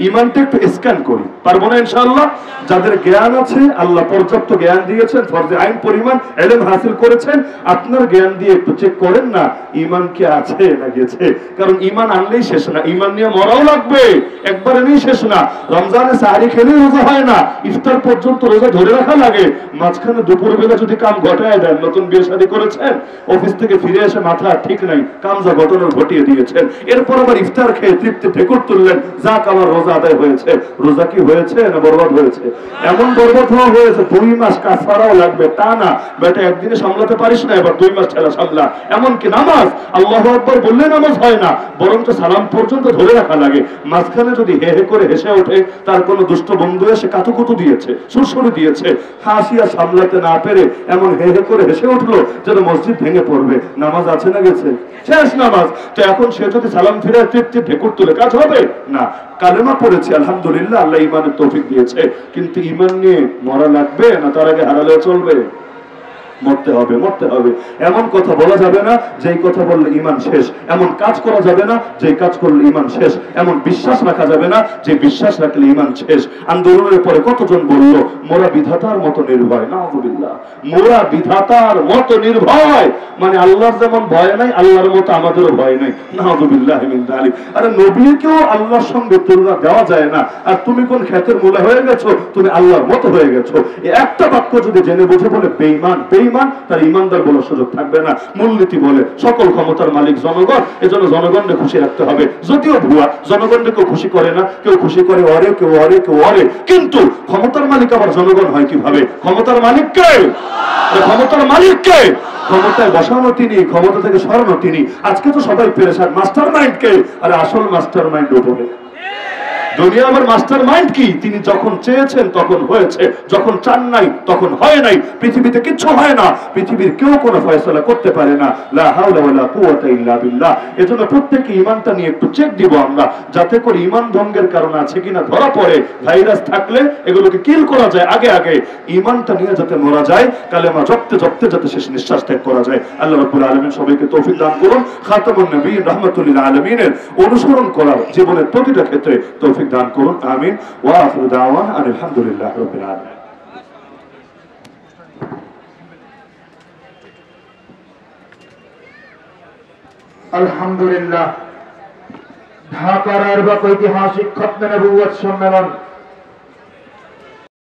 ইমানটা একটু স্ক্যান করি। পারবো না ইনশাআল্লাহ? যাদের জ্ঞান আছে, আল্লাহ পর্যাপ্ত জ্ঞান দিয়েছেন, ফরজে আইন পরিমাণ ইলম হাসিল করেছেন, আপনার জ্ঞান দিয়ে একটু চেক করেন না ইমান কি আছে না গেছে। কারণ ইমান আনলেই শেষ না, ইমান নিয়ে মরাও লাগবে, একবারে নিয়ে শেষ না। রমজানে সাহারি খেলেই রোজা হয় না, ইফতার পর্যন্ত রোজা ধরে রাখা লাগে। মাঝখানে দুপুরবেলা যদি কাম ঘটায় দেন, নতুন বিয়ে শাদী করেছেন, অফিস থেকে ফিরে এসে মাথা ঠিক নাই, কামজা ঘটনা ঘটিয়ে দিয়েছেন, এরপর আবার ইফতার খেয়ে তৃপ্তি ঠেকুর তুললেন, যাক আমার রোজা আদায় হয়েছে। রোজা কি হয়েছে না বরবাদ হয়েছে? এমন বরবাদ হওয়া হয়েছে 2 মাস কাফারাও লাগবে, তা না বেটা একদিনে সামলাতে পারিস না, এবার 2 মাস ঠেলা সামলা। এমনকি নামাজ আল্লাহু আকবার বললে নামাজ হয় না, বরঞ্চ সালাম পর্যন্ত ধরে রাখা লাগে। মাঝখানে যদি হে হে করে হেসে ওঠে, তার কোনো দুষ্ট বন্ধু এসে কাতুকুতু দিয়েছে, সুরসুরি দিয়েছে, হাসিয়া সামলাতে না পেরে এমন হে হে করে হেসে উঠলো যেন মসজিদ ভেঙে পড়বে। নামাজ আছে না গেছে? শেষ নামাজ। তো এখন সে যদি সালাম ফিরে তৃপ্তি ঢেকুর তুলে কাজ হবে না। কালেমা পড়েছে আলহামদুলিল্লাহ, আল্লাহ ইমানের তৌফিক দিয়েছে, কিন্তু ইমান নিয়ে মরা লাগবে না, তার আগে হারালে চলবে? মরতে হবে, মরতে হবে। এমন কথা বলা যাবে না যেই কথা বললে ইমান শেষ, এমন কাজ করা যাবে না যেই কাজ করলে ইমান শেষ, এমন বিশ্বাস রাখা যাবে না যে বিশ্বাস রাখলে ইমান শেষ। আন্দোলনের পরে কতজন বলল মোরা বিধাতার মতো নির্ভয়, নাউযুবিল্লাহ, মোরা বিধাতার মতো নির্ভয়, মানে আল্লাহর যেমন ভয় নাই আল্লাহর মতো আমাদেরও ভয় নাই, নাউযুবিল্লাহি মিন যালিক। আরে নবীকেও আল্লাহর সঙ্গে তুলনা দেওয়া যায় না, আর তুমি কোন ক্ষেতের মূলে হয়ে গেছো, তুমি আল্লাহর মতো হয়ে গেছো। এই একটা বাক্য যদি জেনে বুঝে বলে বেঈমান, তার ইমানদার বলার সুযোগ থাকবে না। মূলনীতি বলে সকল ক্ষমতার মালিক জনগণ, এজন্য জনগণকে খুশি রাখতে হবে। যদিও ভুয়া, জনগণকে কেউ খুশি করে না, কেউ খুশি করে অরে, কেউ অরে, কেউ অরে, কিন্তু ক্ষমতার মালিক আবার জনগণ হয় কিভাবে? ক্ষমতার মালিক কে? ক্ষমতার মালিক কে? ক্ষমতায় বসানো তিনি, ক্ষমতা থেকে সরানো তিনি। আজকে তো সবাই পেরেশান, মাস্টার মাইন্ড কে? আরে আসল মাস্টার মাইন্ড উপরে। দুনিয়া আমার মাস্টার মাইন্ড কি? তিনি যখন চেয়েছেন তখন হয়েছে, যখন চান নাই তখন হয় নাই। পৃথিবীতে কিচ্ছু হয় না, পৃথিবীর কেউ কোনো ফয়সালা করতে পারে না। লা হাওলা ওয়ালা কুওয়াতা ইল্লা বিল্লাহ। এজন্য প্রত্যেককে ঈমানটা নিয়ে একটু চেক দিব আমরা, যাতে করে ঈমান ভঙ্গের কারণ আছে কিনা ধরা পড়ে। ভাইরাস থাকলে এগুলোকে কিল করা যায় আগে আগে। ঈমানটা নিয়ে যাতে মরা যায়, কালেমা জপতে জপতে যাতে শেষ নিঃশ্বাস ত্যাগ করা যায়। আল্লাহ রাব্বুল আলামিন সবাইকে তৌফিক দান করুন। খাতামুন নবীয়্যিন রাহমাতুল লিল আলামিনের অনুসরণ করার জীবনের প্রতিটা ক্ষেত্রে তৌফিক দান করুন। আমিন। ওয়া আখিরু দাওয়ানা আলহামদুলিল্লাহি রাব্বিল আলামিন। আলহামদুলিল্লাহ। ঢাকার আরবাক ঐতিহাসিক খতমে নবুয়ত সম্মেলন